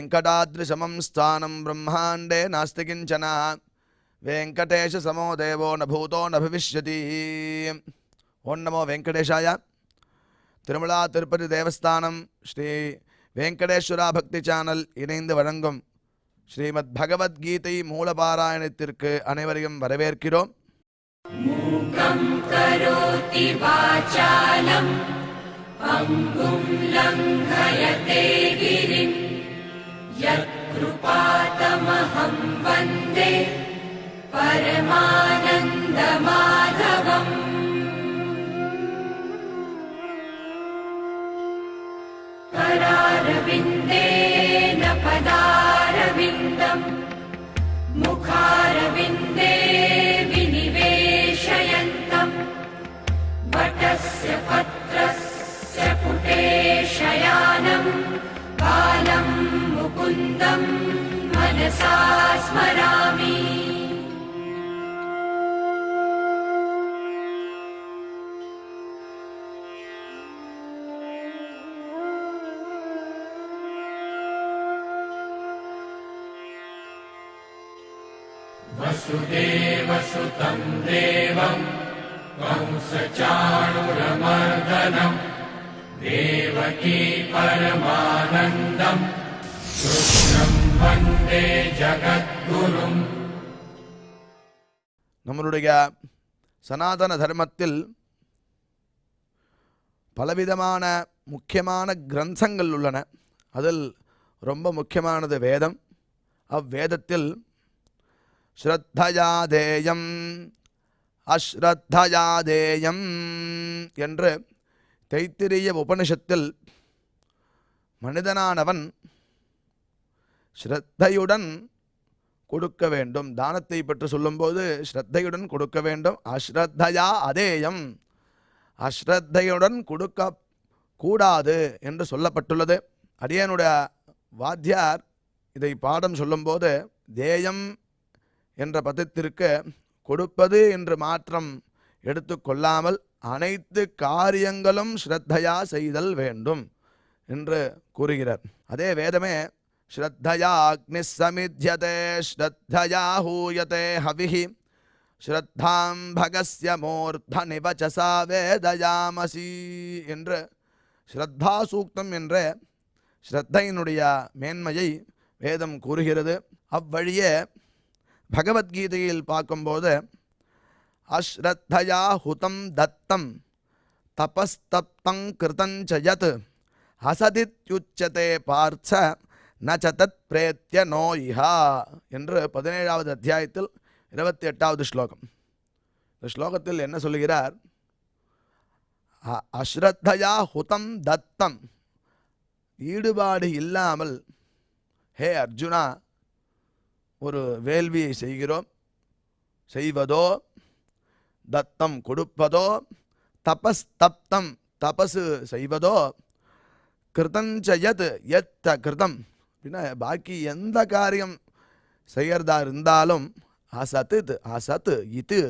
वेङ्कटाद्रिसमं स्थानं ब्रह्माण्डे नास्ति किञ्चन वेङ्कटेशसमो देवो न भूतो न भविष्यति. ओं नमो वेङ्कटेशाय. திருமலா திருப்பதி தேவஸ்தானம் ஸ்ரீ வெங்கடேஸ்வரா பக்தி சேனல் இணைந்து வழங்கும் ஸ்ரீமத் பகவத்கீதை மூலபாராயணத்திற்கு அனைவரையும் வரவேற்கிறோம். மூகம் கரோதி வாசாலம் பங்கும் லங்கயதே கிரிம் யத் கிருபாதமஹம் வந்தே பரமானந்த மாதவம். करारविन्देन पदारविन्दम् मुखारविन्दे विनिवेशयन्तम् वटस्य पत्रस्य पुटे शयानम् बालं मुकुन्दं मनसा स्मरामि. वसुदेवसुतं देवं कंसचाणूरमर्दनं देवकी परमानन्दं कृष्णं वन्दे जगद्गुरुम्. நம்மளுடைய சனாதன தர்மத்தில் பலவிதமான முக்கியமான கிரந்தங்கள் உள்ளன. அதில் ரொம்ப முக்கியமானது வேதம். அவ்வேதத்தில் ஸ்ரத்தயாதேயம் அஸ்ரத்தயாதேயம் என்று தைத்திரிய உபனிஷத்தில் மனிதனானவன் ஸ்ரத்தையுடன் கொடுக்க வேண்டும். தானத்தை பற்றி சொல்லும்போது ஸ்ரத்தையுடன் கொடுக்க வேண்டும். அஸ்ரத்தயா அதேயம், அஸ்ரத்தையுடன் கொடுக்க கூடாது என்று சொல்லப்பட்டுள்ளது. அடியனுடைய வாத்தியார் இதை பாடம் சொல்லும்போது தேயம் என்ற பதத்திற்கு கொடுப்பது என்று மாற்றம் எடுத்துக்கொள்ளாமல் அனைத்து காரியங்களும் ஸ்ரத்தையா செய்தல் வேண்டும் என்று கூறுகிறார். அதே வேதமே ஸ்ரத்தயா அக்னி சமித்யதே ஸ்ரத்தயா ஹூயதே ஹவிஹி ஸ்ரத்தாம் பகஸ்ய மூர்த்த நிவச்சசா வேதயாமசி என்று ஸ்ரத்தா சூக்தம் என்ற ஸ்ரத்தையினுடைய மேன்மையை வேதம் கூறுகிறது. அவ்வழியே பகவத்கீதையில் பார்க்கும்போது அஸ்ரத்தயா ஹுதம் தத்தம் தபஸ்தப்தங் கிருதஞ்சயத் அசதித்யுச்சதே பார்த்த நச்சதத் பிரேத்ய நோ இஹா என்று 17வது அத்தியாயத்தில் 28வது ஸ்லோகம். இந்த ஸ்லோகத்தில் என்ன சொல்லுகிறார்? அஸ்ரத்தயா ஹுதம் தத்தம், ஈடுபாடு இல்லாமல் ஹே அர்ஜுனா ஒரு வேள்வியை செய்வதோ தத்தம் கொடுப்பதோ தபஸ்தப்தம் தபசு செய்வதோ கிருதஞ்சயத் எத்த கிருதம் அப்படின்னா பாக்கி எந்த காரியம் செய்யறதா இருந்தாலும் அசத்து அசத்து இது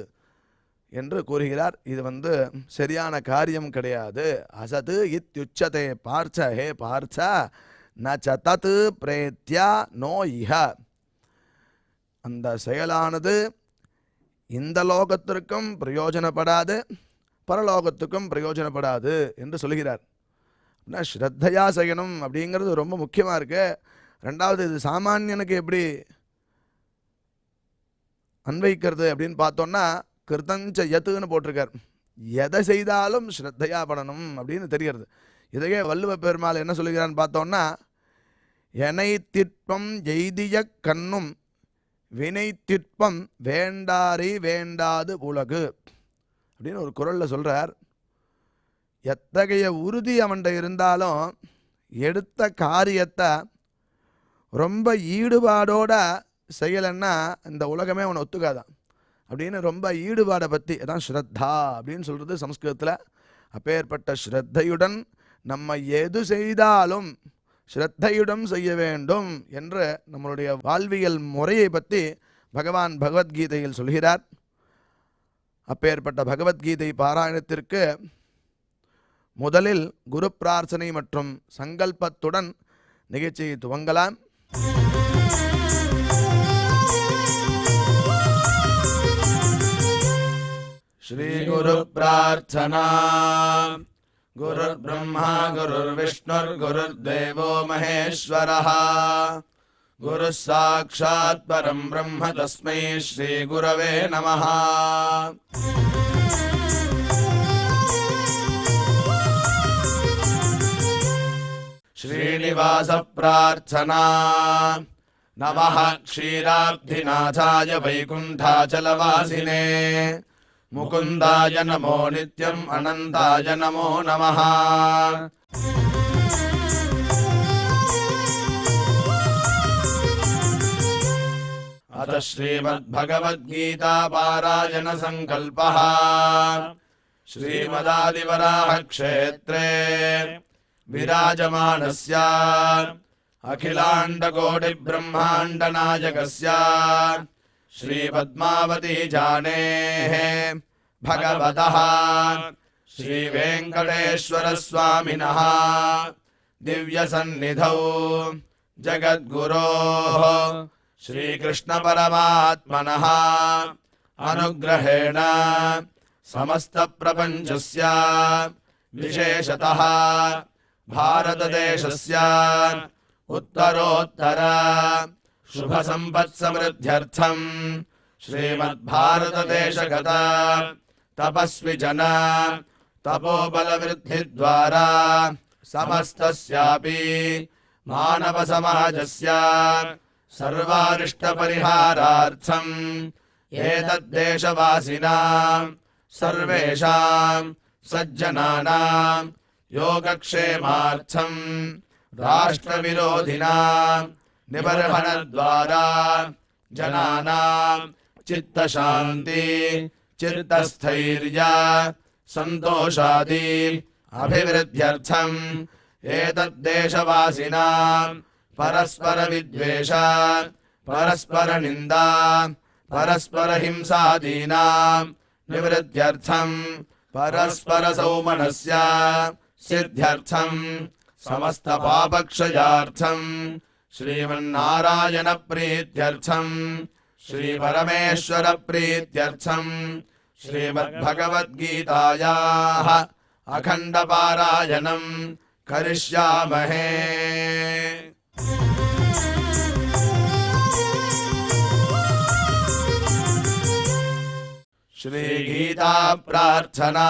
என்று கூறுகிறார். இது சரியான காரியம் கிடையாது. அசத்து இத்யுச்சதே பார்ச்ச, ஹே பார்ச்ச ந சதத் பிரேத்யா நோ இஹ, அந்த செயலானது இந்த லோகத்திற்கும் பிரயோஜனப்படாது, பரலோகத்துக்கும் பிரயோஜனப்படாது என்று சொல்கிறார். அப்படின்னா ஸ்ரத்தையா செய்யணும் அப்படிங்கிறது ரொம்ப முக்கியமாக இருக்கு. ரெண்டாவது, இது சாமானியனுக்கு எப்படி அன்வைக்கிறது அப்படின்னு பார்த்தோன்னா கிருதஞ்ச யத்துன்னு போட்டிருக்கார். எதை செய்தாலும் ஸ்ரத்தையா படணும் அப்படின்னு தெரிகிறது. இதையே வள்ளுவ பெருமாள் என்ன சொல்லுகிறான்னு பார்த்தோன்னா எனை திட்பம் எய்திய கண்ணும் வினை திட்பம் வேண்டாரி வேண்டாது உலகு அப்படின்னு ஒரு குறளில் சொல்கிறார். எத்தகைய உறுதி அவன்கிட்ட இருந்தாலும் எடுத்த காரியத்தை ரொம்ப ஈடுபாடோட செய்யலைன்னா இந்த உலகமே அவனை ஒத்துக்காதான் அப்படின்னு ரொம்ப ஈடுபாடை பற்றி அதான் ஸ்ரத்தா அப்படின்னு சொல்கிறது சம்ஸ்கிருதத்தில். அப்பேற்பட்ட ஸ்ரத்தையுடன் நம்ம எது செய்தாலும் ஸ்ரத்தையுடன் செய்ய வேண்டும் என்று நம்மளுடைய வாழ்வியல் முறையை பற்றி பகவான் பகவத்கீதையில் சொல்கிறார். அப்பேற்பட்ட பகவத்கீதை பாராயணத்திற்கு முதலில் குரு பிரார்த்தனை மற்றும் சங்கல்பத்துடன் நிகழ்ச்சியை துவங்கலாம். श्रीगुरु प्रार्थना। गुरुर्ब्रह्मा गुरुर्विष्णुर्गुरुर्देवो महेश्वरः गुरुः साक्षात् परं ब्रह्म तस्मै श्रीगुरवे नमः। श्रीनिवास प्रार्थना। नमः क्षीराब्धिनाथाय वैकुण्ठाचलवासिने मुकुन्दाय नमो नित्यम् अनन्ताय नमो नमः। अथ श्रीमद्भगवद्गीता पारायण संकल्पः। श्रीमदादिवराह क्षेत्रे विराजमानस्य अखिलाण्डकोटि ब्रह्माण्ड नायकस्य श्रीपद्मावती जानेः भगवतः श्रीवेङ्कटेश्वर स्वामिनः दिव्यसन्निधौ जगद्गुरोः श्रीकृष्णपरमात्मनः अनुग्रहेण समस्तप्रपञ्चस्य विशेषतः भारतदेशस्य उत्तरोत्तर शुभसम्पत्समृद्ध्यर्थम् श्रीमद्भारतदेशगत तपस्विजन तपोबलवृद्धिद्वारा समस्तस्यापि मानवसमाजस्य सर्वारिष्टपरिहारार्थम् एतद्देशवासिनां सर्वेषां सज्जनानां योगक्षेमार्थम् राष्ट्रविरोधिनां निबर्हणद्वारा जनानां चित्तशान्ति चित्तस्थैर्य सन्तोषादि अभिवृद्ध्यर्थम् एतद्देशवासिनां परस्परविद्वेष परस्परनिन्दा परस्परहिंसादीनां निवृत्त्यर्थम् परस्परसौमनस्य सिद्ध्यर्थम् समस्तपापक्षयार्थम् श्रीमन्नारायणप्रीत्यर्थम् श्रीपरमेश्वरप्रीत्यर्थम् श्रीमद्भगवद्गीतायाः अखण्डपारायणम् करिष्यामहे। श्रीगीता प्रार्थना।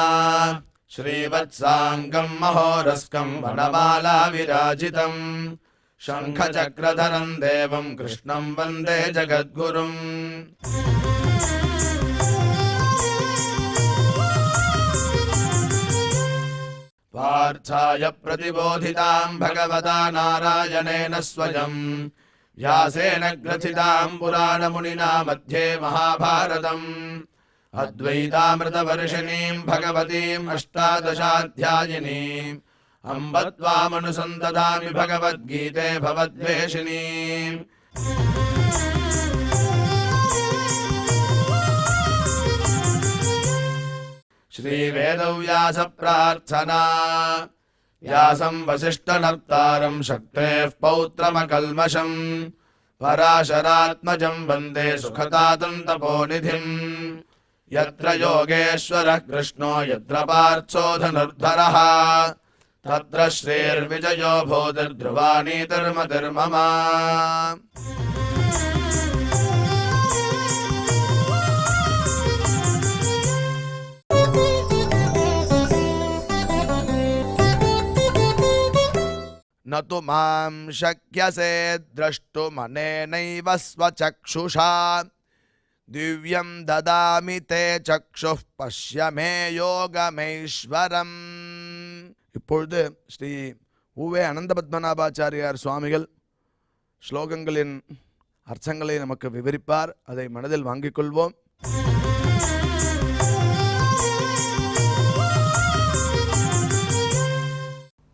श्रीवत्साङ्गं महोरस्कं वनमाला विराजितम् शङ्खचक्रधरं देवं कृष्णं वन्दे जगद्गुरुम्। पार्थाय प्रतिबोधितां भगवता नारायणेन स्वयं व्यासेन ग्रथितां पुराणमुनिना मध्ये महाभारतम् अद्वैतामृतवर्षिणीं भगवतीम् अष्टादशाध्यायिनीम् अम्ब त्वामनुसन्दधामि भगवद्गीते भवद्वेषिणीम्। श्रीवेदव्यास प्रार्थना। व्यासं वसिष्ठनर्तारं शक्तेः पौत्रमकल्मषम् पराशरात्मजं वन्दे सुखदातं तपोनिधिम्। यत्र योगेश्वरः कृष्णो यत्र पार्थो धनुर्धरः तत्र श्रीर्विजयो भूतिर्ध्रुवानीतिर्मतिर्मम। न तु मां शक्यसे द्रष्टुमनेनैव स्वचक्षुषा दिव्यं ददामि ते चक्षुः पश्य मे யோகமேஸ்வரம். இப்பொழுது ஸ்ரீ உவே அனந்த பத்மநாபாச்சாரியார் சுவாமிகள் ஸ்லோகங்களின் அர்த்தங்களை நமக்கு விவரிப்பார். அதை மனதில் வாங்கிக் கொள்வோம்.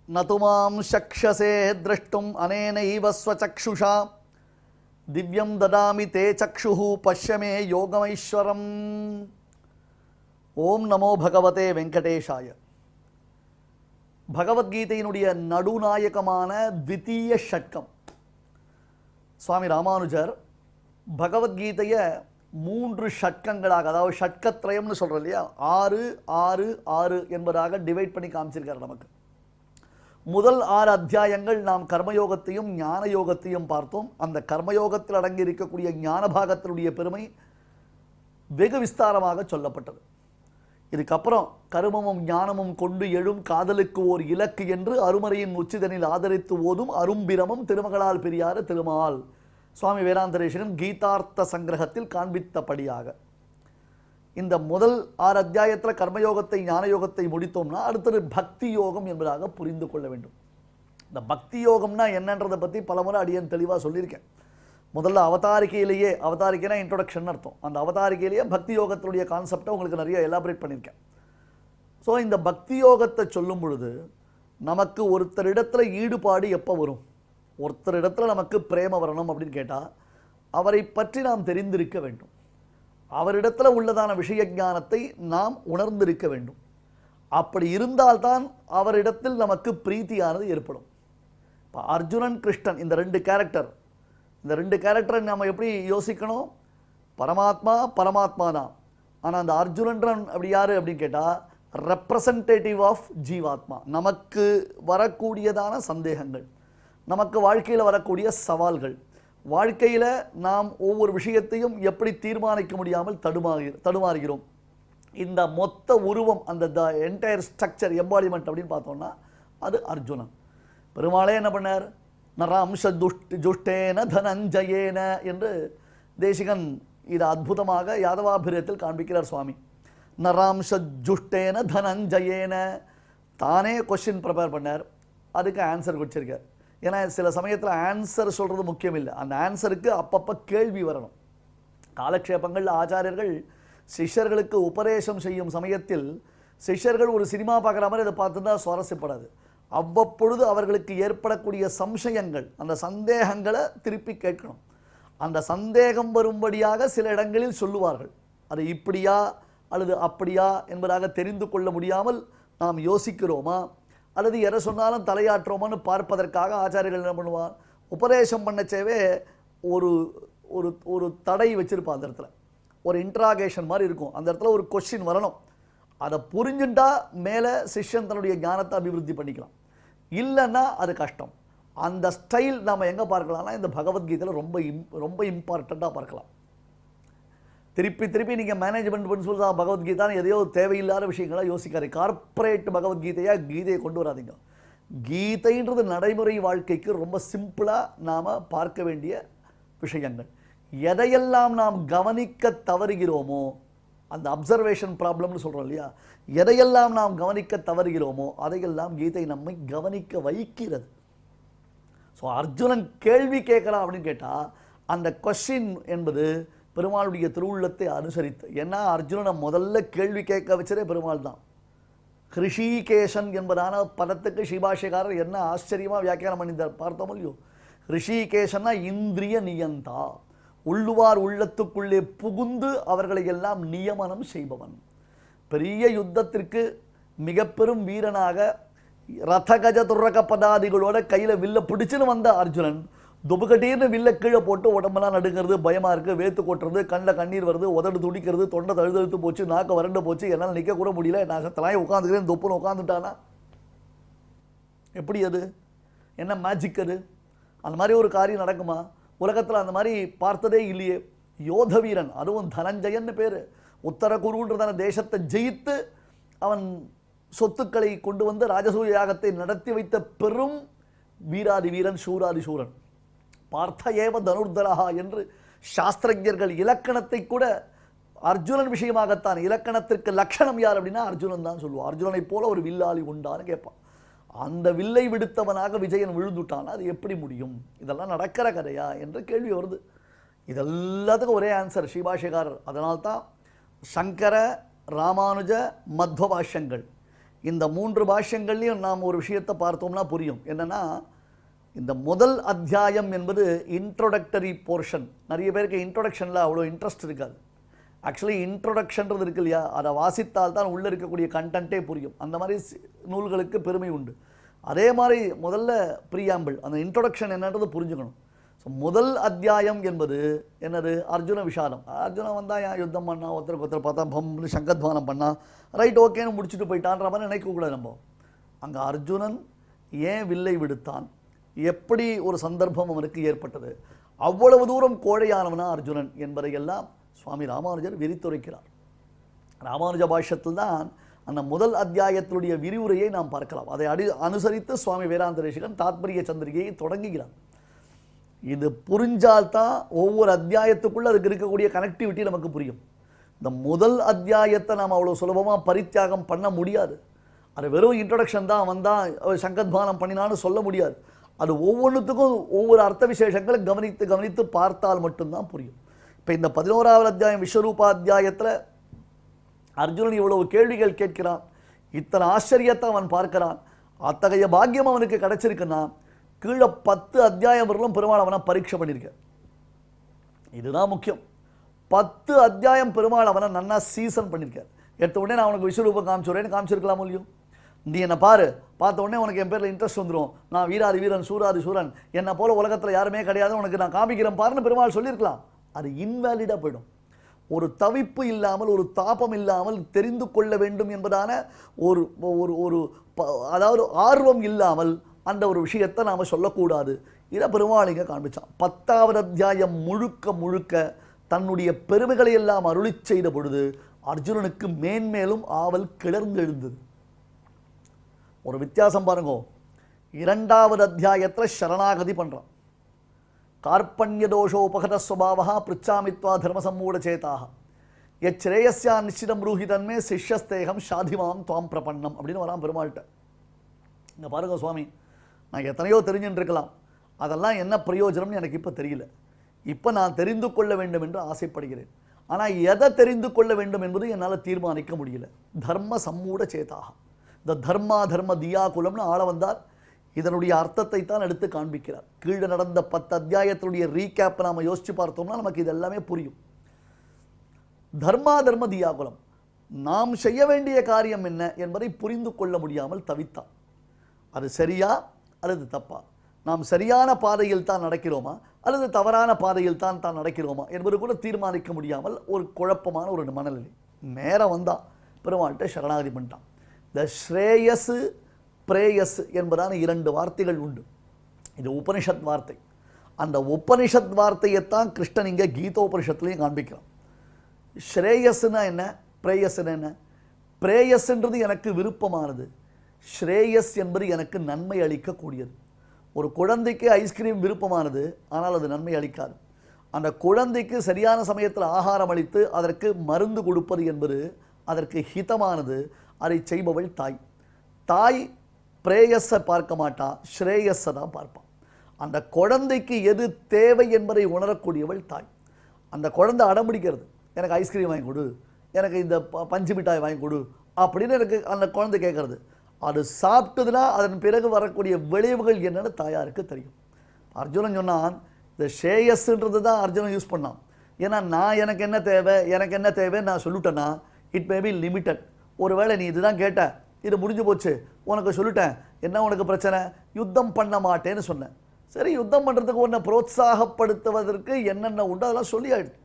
நதுமாம் சக்ஷசே द्रष्टुम् अनेनैव स्वचक्षुषा दिव्यं ददामि ते चक्षुः पश्य मे योगमैश्वरम्. ஓம் நமோ பகவதே வெங்கடேஷாய. பகவத்கீதையினுடைய நடுநாயகமான த்விதீய ஷட்கம் சுவாமி ராமானுஜர் பகவத்கீதையை 3 ஷட்கங்களாக, அதாவது ஷட்கத்ரயம்னு சொல்கிறோம் இல்லையா, 6 6 6 என்பதாக டிவைட் பண்ணி காமிச்சிருக்காரு நமக்கு. முதல் 6 அத்தியாயங்கள் நாம் கர்மயோகத்தையும் ஞான யோகத்தையும் பார்த்தோம். அந்த கர்மயோகத்தில் அடங்கி இருக்கக்கூடிய ஞான பாகத்தினுடைய பெருமை வெகு விஸ்தாரமாக சொல்லப்பட்டது. இதுக்கப்புறம் கருமமும் ஞானமும் கொண்டு எழும் காதலுக்கு ஓர் இலக்கு என்று அருமறையின் உச்சிதனில் ஆதரித்து ஓதும் அரும்பிரமம் திருமகளால் பெரியார திருமால் சுவாமி வேதாந்தரேஷகன் கீதார்த்த சங்கிரகத்தில் காண்பித்தபடியாக இந்த முதல் 6 அத்தியாயத்தில் கர்மயோகத்தை ஞான யோகத்தை முடித்தோம்னா அடுத்தது பக்தி யோகம் என்பதாக புரிந்து கொள்ள வேண்டும். இந்த பக்தி யோகம்னா என்னன்றதை பற்றி பலமுறை அடியன் தெளிவாக சொல்லியிருக்கேன். முதல்ல அவதாரிக்கையிலேயே, அவதாரிக்கைனா இன்ட்ரொடக்ஷன் அர்த்தம், அந்த அவதாரிக்கையிலேயே பக்தி யோகத்தினுடைய கான்செப்டை உங்களுக்கு நிறைய எலாபரேட் பண்ணியிருக்கேன். ஸோ இந்த பக்தி யோகத்தை சொல்லும் பொழுது நமக்கு ஒருத்தரிடத்தில் ஈடுபாடு எப்போ வரும், ஒருத்தரிடத்தில் நமக்கு பிரேம வரணும் அப்படின்னு கேட்டால் அவரை பற்றி நாம் தெரிந்திருக்க வேண்டும், அவரிடத்தில் உள்ளதான விஷய ஞானத்தை நாம் உணர்ந்திருக்க வேண்டும். அப்படி இருந்தால்தான் அவரிடத்தில் நமக்கு பிரீத்தியானது ஏற்படும். இப்போ அர்ஜுனன் கிருஷ்ணன் இந்த 2 கேரக்டர், இந்த 2 கேரக்டரை நாம் எப்படி யோசிக்கணும், பரமாத்மா பரமாத்மா தான். ஆனால் அந்த அர்ஜுனன் அப்படி யார் அப்படின்னு கேட்டால் ரெப்ரசன்டேட்டிவ் ஆஃப் ஜீவாத்மா. நமக்கு வரக்கூடியதான சந்தேகங்கள், நமக்கு வாழ்க்கையில் வரக்கூடிய சவால்கள், வாழ்க்கையில் நாம் ஒவ்வொரு விஷயத்தையும் எப்படி தீர்மானிக்க முடியாமல் தடுமாறுகிறோம், இந்த மொத்த உருவம், அந்த என்டையர் ஸ்ட்ரக்சர் எம்பாடிமெண்ட் அப்படின்னு பார்த்தோம்னா அது அர்ஜுனன். பெருமாளே என்ன பண்ணார், நராம்ச ஜுஷ்டேன தனஞ்சயேன என்று தேசிகன் இது அற்புதமாக யாதவாபிரியத்தில் காண்பிக்கிறார் சுவாமி. நராம்ச ஜுஷ்டேன தனஞ்சயேன தானே கொஸ்டின் ப்ரிப்பேர் பண்ணார், அதுக்கு ஆன்சர் கொடுத்திருக்கார். ஏன்னா சில சமயத்தில் ஆன்சர் சொல்கிறது முக்கியம் இல்லை, அந்த ஆன்சருக்கு அப்பப்போ கேள்வி வரணும். காலக்ஷேபங்கள் ஆச்சாரியர்கள் சிஷ்யர்களுக்கு உபதேசம் செய்யும் சமயத்தில் சிஷ்யர்கள் ஒரு சினிமா பார்க்குற மாதிரி அதை பார்த்துருந்தா சுவாரஸ்யப்படாது. அவ்வப்பொழுது அவர்களுக்கு ஏற்படக்கூடிய சம்சயங்கள், அந்த சந்தேகங்களை திருப்பி கேட்கணும். அந்த சந்தேகம் வரும்படியாக சில இடங்களில் சொல்லுவார்கள், அது இப்படியா அல்லது அப்படியா என்பதாக தெரிந்து கொள்ள முடியாமல் நாம் யோசிக்கிறோமா அல்லது எதை சொன்னாலும் தலையாற்றுறோமான்னு பார்ப்பதற்காக ஆச்சாரியர்கள் என்ன பண்ணுவார், உபதேசம் பண்ணச்சேவே ஒரு ஒரு ஒரு தடை வச்சுருப்பான். அந்த இடத்துல ஒரு இன்ட்ராகேஷன் மாதிரி இருக்கும், அந்த இடத்துல ஒரு கொஸ்டின் வரணும். அதை புரிஞ்சுட்டா மேலே சிஷ்யன் தன்னுடைய ஞானத்தை அபிவிருத்தி பண்ணிக்கலாம், இல்லைன்னா அது கஷ்டம். அந்த ஸ்டைல் நாம் எங்கே பார்க்கலாம்னா இந்த பகவத்கீதையில் ரொம்ப இம்பார்ட்டண்ட்டாக பார்க்கலாம். திருப்பி நீங்கள் மேனேஜ்மெண்ட் பிரின்சிபல்ஸ் ஆஃப் பகவத்கீதான்னு எதையோ தேவையில்லாத விஷயங்களாக யோசிக்காரு. கார்ப்பரேட் பகவத்கீதையாக கீதையை கொண்டு வராதிங்க. கீதைன்றது நடைமுறை வாழ்க்கைக்கு ரொம்ப சிம்பிளாக நாம் பார்க்க வேண்டிய விஷயங்கள். எதையெல்லாம் நாம் கவனிக்க தவறுகிறோமோ, அந்த அப்சர்வேஷன் ப்ராப்ளம்னு சொல்கிறோம் இல்லையா, எதையெல்லாம் நாம் கவனிக்க தவறுகிறோமோ அதையெல்லாம் கீதை நம்மை கவனிக்க வைக்கிறது. ஸோ அர்ஜுனன் கேள்வி கேட்கலாம் அப்படின்னு கேட்டால் அந்த கொஸ்டின் என்பது பெருமாளுடைய திருவுள்ளத்தை அனுசரித்து. ஏன்னா அர்ஜுனனை முதல்ல கேள்வி கேட்க வச்சதே பெருமாள் தான். ஹிருஷிகேஷன் என்பதான பதத்துக்கு ஸ்ரீபாஷ்யக்காரர் என்ன ஆச்சரியமாக வியாக்கியானம் பண்ணியிருந்தார் பார்த்தோம் இல்லையோ. ஹிருஷிகேஷன்னா இந்திரிய நியந்தா, உள்ளுவார் உள்ளத்துக்குள்ளே புகுந்து அவர்களை எல்லாம் நியமனம் செய்பவன். பெரிய யுத்தத்திற்கு மிக பெரும் வீரனாக ரதகஜ துர்ரக பதாதிகளோட கையில் வில்ல பிடிச்சுன்னு வந்த அர்ஜுனன் துபுகட்டீர்னு வில்ல கீழே போட்டு உடம்பெல்லாம் நடுங்கிறது, பயமாக இருக்குது, வேத்து கொட்டுறது, கண்ணில் கண்ணீர் வருது, உதடு துடிக்கிறது, தொண்டை தழுதழுத்து போச்சு, நாக்கு வறண்டு போச்சு, என்னால் நிற்க கூட முடியல, நான் தலையை உட்காந்துக்கிறேன், தொப்புன்னு உட்காந்துட்டானா எப்படி? அது என்ன மேஜிக்? அது அந்த மாதிரி ஒரு காரியம் நடக்குமா உலகத்தில்? அந்த மாதிரி பார்த்ததே இல்லையே. யோத வீரன், அதுவும் தனஞ்சயன்னு பேர், உத்தர குருன்றதான தேசத்தை ஜெயித்து அவன் சொத்துக்களை கொண்டு வந்து ராஜசூய யாகத்தை நடத்தி வைத்த பெரும் வீராதி வீரன், சூராதி சூரன். பார்த்த ஏவ தனுர்தரஹா என்று சாஸ்திரஜர்கள் இலக்கணத்தை கூட அர்ஜுனன் விஷயமாகத்தான், இலக்கணத்திற்கு லட்சணம் யார் அப்படின்னா அர்ஜுனன் தான் சொல்லுவான். அர்ஜுனனை போல ஒரு வில்லாளி உண்டான்னு கேட்பான். அந்த வில்லை விடுத்தவனாக விஜயன் விழுந்துட்டான், அது எப்படி முடியும்? இதெல்லாம் நடக்கிற கதையா என்று கேள்வி வருது. இதெல்லாத்துக்கும் ஒரே ஆன்சர் ஸ்ரீபாஷ்யக்காரர். அதனால்தான் சங்கர, ராமானுஜ, மத்வ பாஷ்யங்கள், இந்த 3 பாஷ்யங்கள்லையும் நாம் ஒரு விஷயத்தை பார்த்தோம்னா புரியும். என்னென்னா இந்த முதல் அத்தியாயம் என்பது இன்ட்ரோடக்டரி போர்ஷன். நிறைய பேருக்கு இன்ட்ரோடக்ஷனில் அவ்வளோ இன்ட்ரெஸ்ட் இருக்காது. ஆக்சுவலி இன்ட்ரோடக்ஷன்றது இருக்கு இல்லையா, அதை வாசித்தால் தான் உள்ளே இருக்கக்கூடிய கண்டென்ட்டே புரியும். அந்த மாதிரி நூல்களுக்கு பெருமை உண்டு. அதே மாதிரி முதல்ல ப்ரீஆம்பிள், அந்த இன்ட்ரோடக்ஷன் என்னன்றது புரிஞ்சுக்கணும். ஸோ முதல் அத்தியாயம் என்பது என்னது? அர்ஜுன விஷாதம். அர்ஜுனன் வந்தா ஏன் யுத்தம் பண்ணா, ஒருத்தருக்கு ஒருத்தர் பார்த்தா பம்னு சங்கத்வானம் பண்ணா, ரைட் ஓகேன்னு முடிச்சுட்டு போயிட்டான்ற மாதிரி நினைக்கக்கூடாது. நம்ம அங்கே அர்ஜுனன் ஏன் வில்லை விடுத்தான், எப்படி ஒரு சந்தர்ப்பம் அவனுக்கு ஏற்பட்டது, அவ்வளவு தூரம் கோழையானவனா அர்ஜுனன் என்பதையெல்லாம் சுவாமி ராமானுஜர் விரித்துரைக்கிறார். ராமானுஜ பாஷ்யத்தில் தான் அந்த முதல் அத்தியாயத்தினுடைய விரிவுரையை நாம் பார்க்கலாம். அதை அனுசரித்து சுவாமி வேதாந்த தேசிகன் தாத்பரிய சந்திரிகையை தொடங்குகிறார். இது புரிஞ்சால்தான் ஒவ்வொரு அத்தியாயத்துக்குள்ள அதுக்கு இருக்கக்கூடிய கனெக்டிவிட்டி நமக்கு புரியும். இந்த முதல் அத்தியாயத்தை நாம் அவ்வளோ சுலபமாக பரித்தியாகம் பண்ண முடியாது. அது வெறும் இன்ட்ரடக்ஷன் தான், வந்தால் சங்கத்வானம் பண்ணினான்னு சொல்ல முடியாது. அது ஒவ்வொன்றுத்துக்கும் ஒவ்வொரு அர்த்த விசேஷங்களை கவனித்து கவனித்து பார்த்தால் மட்டும்தான் புரியும். இப்போ இந்த 11வது அத்தியாயம் விஸ்வரூபா அத்தியாயத்தில் அர்ஜுனன் இவ்வளவு கேள்விகள் கேட்கிறான், இத்தனை ஆச்சரியத்தை அவன் பார்க்கிறான். அத்தகைய பாக்கியம் அவனுக்கு கிடைச்சிருக்குன்னா கீழே 10 அத்தியாயம் வரலும் பெருமாள் அவனை பரீட்சை பண்ணியிருக்க. இதுதான் முக்கியம். 10 அத்தியாயம் பெருமாள் அவனை நன்னா சீசன் பண்ணியிருக்கார். எடுத்த உடனே நான் உனக்கு விஸ்வரூபம் காமிச்சிருக்கலாம் இல்லையோ? நீ என்னை பாரு, பார்த்த உடனே உனக்கு என் பேரில் இன்ட்ரெஸ்ட் வந்துடும், நான் வீராதி வீரன் சூராதி சூரன், என்னை போல உலகத்தில் யாருமே கிடையாது, உனக்கு நான் காமிக்கிறேன் பாருன்னு பெருமாள் சொல்லியிருக்கலாம். அது இன்வேலிடாக போயிடும். ஒரு தவிப்பு இல்லாமல், ஒரு தாபம் இல்லாமல், தெரிந்து கொள்ள வேண்டும் என்பதான ஒரு ஒரு அதாவது ஆர்வம் இல்லாமல் அந்த ஒரு விஷயத்தை நாம் சொல்லக்கூடாது. இதை பெருமாள் இங்கே காண்பிச்சான். 10வது அத்தியாயம் முழுக்க முழுக்க தன்னுடைய பெருமைகளை எல்லாம் அருளி செய்த பொழுது அர்ஜுனனுக்கு மேன்மேலும் ஆவல் கிளர்ந்து எழுந்தது. ஒரு வித்தியாசம் பாருங்க. 2வது அத்தியாயத்தில் சரணாகதி பண்ணுறான். கார்பண்ய தோஷோபகத ஸ்வபாவா பிருச்சாமித்வா தர்ம சம்மூட சேதாக எச்ரேயஸ்யா நிச்சிதம் ரூஹி தன்மே சிஷ்யஸ்தேகம் ஷாதிமாம் துவாம் பிரபன்னம் அப்படின்னு வரான் பெருமாள்கிட்ட. இங்கே பாருங்க சுவாமி, நான் எத்தனையோ தெரிஞ்சுட்டு இருக்கலாம், அதெல்லாம் என்ன பிரயோஜனம்னு எனக்கு இப்போ தெரியல. இப்போ நான் தெரிந்து கொள்ள வேண்டும் என்று ஆசைப்படுகிறேன். ஆனால் எதை தெரிந்து கொள்ள வேண்டும் என்பது என்னால் தீர்மானிக்க முடியல. தர்ம சம்மூட சேதாக, இந்த தர்மா தர்ம தியாகுலம்னு ஆள வந்தார். இதனுடைய அர்த்தத்தை தான் எடுத்து காண்பிக்கிறார். கீழே நடந்த 10 அத்தியாயத்தினுடைய ரீகேப்பை நாம் யோசிச்சு பார்த்தோம்னா நமக்கு இது எல்லாமே புரியும். தர்மா தர்ம தியாகுலம், நாம் செய்ய வேண்டிய காரியம் என்ன என்பதை புரிந்து கொள்ள முடியாமல் தவித்தான். அது சரியா அல்லது தப்பா, நாம் சரியான பாதையில் தான் நடக்கிறோமா அல்லது தவறான பாதையில் தான் நடக்கிறோமா என்பது கூட தீர்மானிக்க முடியாமல் ஒரு குழப்பமான ஒரு மனநிலை. நேரம் வந்தான், பெருமாள்கிட்ட சரணாகதி பண்ணிட்டான். இந்த ஸ்ரேயஸு பிரேயஸ் என்பதான 2 வார்த்தைகள் உண்டு. இது உபனிஷத் வார்த்தை. அந்த உபனிஷத் வார்த்தையைத்தான் கிருஷ்ணன் இங்கே கீதோபனிஷத்துலையும் காண்பிக்கிறான். ஸ்ரேயஸ்னா என்ன, பிரேயஸ்னா என்ன? பிரேயஸ்ன்றது எனக்கு விருப்பமானது, ஸ்ரேயஸ் என்பது எனக்கு நன்மை அளிக்கக்கூடியது. ஒரு குழந்தைக்கு ஐஸ்கிரீம் விருப்பமானது, ஆனால் அது நன்மை அளிக்காது. அந்த குழந்தைக்கு சரியான சமயத்தில் ஆகாரம் அளித்து அதற்கு மருந்து கொடுப்பது என்பது அதற்கு ஹிதமானது. அதை செய்பவள் தாய். தாய் பிரேயஸை பார்க்க மாட்டா, ஸ்ரேயஸை தான் பார்ப்பான். அந்த குழந்தைக்கு எது தேவை என்பதை உணரக்கூடியவள் தாய். அந்த குழந்தை அடம்பிடிக்கிறது, எனக்கு ஐஸ்கிரீம் வாங்கி கொடு, எனக்கு இந்த பஞ்சு மிட்டாய் வாங்கி கொடு அப்படின்னு எனக்கு அந்த குழந்தை கேட்கறது. அது சாப்பிட்டதுன்னா அதன் பிறகு வரக்கூடிய விளைவுகள் என்னன்னு தாயாருக்கு தெரியும். அர்ஜுனன் சொன்னான், இந்த ஷேயஸ்ன்றது தான் அர்ஜுனன் யூஸ் பண்ணான். ஏன்னா நான் எனக்கு என்ன தேவைன்னு நான் சொல்லிட்டேன்னா இட் மே பி லிமிட்டட். ஒருவேளை நீ இதுதான் கேட்ட, இது முடிஞ்சு போச்சு, உனக்கு சொல்லிட்டேன், என்ன உனக்கு பிரச்சனை, யுத்தம் பண்ண மாட்டேன்னு சொன்னேன். சரி, யுத்தம் பண்ணுறதுக்கு உன்னை புரோத்சாகப்படுத்துவதற்கு என்னென்ன உண்டோ அதெல்லாம் சொல்லி ஆயிடுது.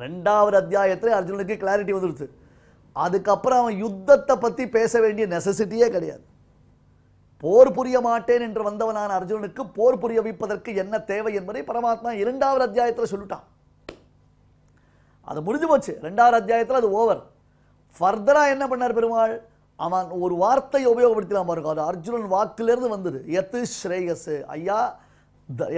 2வது அத்தியாயத்தில் அர்ஜுனனுக்கு கிளாரிட்டி வந்துடுச்சு. அதுக்கப்புறம் அவன் யுத்தத்தை பற்றி பேச வேண்டிய நெசசிட்டியே கிடையாது. போர் புரிய மாட்டேன் என்று வந்தவனான அர்ஜுனனுக்கு போர் புரிய வைப்பதற்கு என்ன தேவை என்பதை பரமாத்மா 2வது அத்தியாயத்தில் சொல்லிட்டான். அது முடிஞ்சு போச்சு. 2வது அத்தியாயத்தில் அது ஓவர். ஃபர்தராக என்ன பண்ணார் பெருமாள், அவன் ஒரு வார்த்தையை உபயோகப்படுத்தலாம் பாருங்க. அது அர்ஜுனன் வாக்கிலிருந்து வந்தது. எத்து ஸ்ரேயஸ். ஐயா,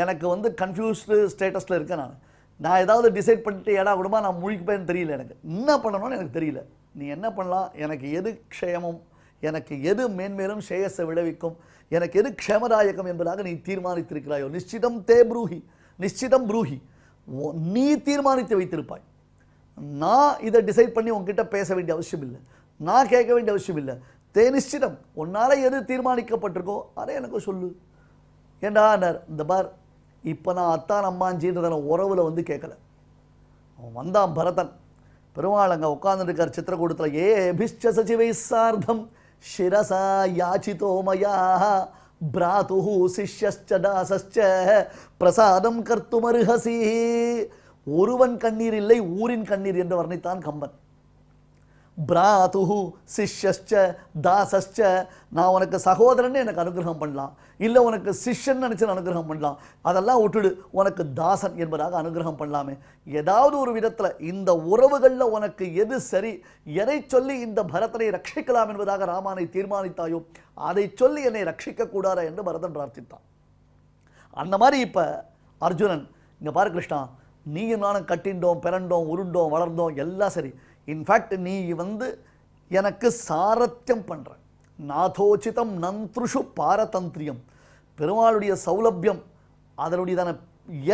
எனக்கு கன்ஃபியூஸ்டு ஸ்டேட்டஸில் இருக்கேன். நான் ஏதாவது டிசைட் பண்ணிட்டு ஏடா கூடமா நான் முழிப்பேன்னு தெரியல, எனக்கு என்ன பண்ணணும்னு எனக்கு தெரியல. நீ என்ன பண்ணலாம், எனக்கு எது க்ஷேமம், எனக்கு எது மேன்மேலும் ஸ்ரேயஸை விளைவிக்கும், எனக்கு எது க்ஷேமதாயகம் என்பதாக நீ தீர்மானித்திருக்கிறாயோ, நிச்சிதம் தே ப்ரூஹி, நிச்சிதம் ப்ரூஹி, நீ தீர்மானித்து வைத்திருப்பாய். நான் இதை டிசைட் பண்ணி உங்ககிட்ட பேச வேண்டிய அவசியம் இல்லை, நான் கேட்க வேண்டிய அவசியம் இல்லை. தே நிச்சிதம், உன்னால் எது தீர்மானிக்கப்பட்டிருக்கோ அதை எனக்கு சொல்லு. ஏண்டா இந்த பார், இப்போ நான் அத்தான் அம்மாஞ்சின்றத உறவில் கேட்கல. அவன் வந்தான் பரதன். பெருமாள் அங்கே உட்கார்ந்துருக்கார் சித்திரக்கூடத்தில். ஏ அபிஷ்ட சச்சிவை சார்த்தம் சிரசா யாச்சிதோமயா பிராதுஹு சிஷ்யஸ்ச தாசஸ்ச பிரசாதம் கர்த்துமர்ஹசி. ஒருவன் கண்ணீர் இல்லை ஊரின் கண்ணீர் என்று வர்ணித்தான் கம்பன். பிராதுஹு சிஷ்யஸ்ச தாசஸ்ச, நான் உனக்கு சகோதரன் எனக்கு அனுகிரகம் பண்ணலாம், இல்லை உனக்கு சிஷ்யன் நினைச்சு அனுகிரகம் பண்ணலாம், அதெல்லாம் விட்டுடு, உனக்கு தாசன் என்பதாக அனுகிரகம் பண்ணலாமே. ஏதாவது ஒரு விதத்தில் இந்த உறவுகளில் உனக்கு எது சரி, எதை சொல்லி இந்த பரதனை ரட்சிக்கலாம் என்பதாக ராமானை தீர்மானித்தாயோ அதை சொல்லி என்னை ரட்சிக்க கூடாதா என்று பரதன் பிரார்த்தித்தான். அந்த மாதிரி இப்போ அர்ஜுனன், இங்கே பாரு கிருஷ்ணா, நீயும் நானும் கட்டிண்டோம், பிறண்டோம், உருண்டோம், வளர்ந்தோம், எல்லாம் சரி. இன்ஃபேக்ட் நீ எனக்கு சாரத்தியம் பண்ற, நாதோச்சிதம் நந்த்ருஷு பாரதந்திரியம், பெருமாளுடைய சௌலபியம் அதனுடையதான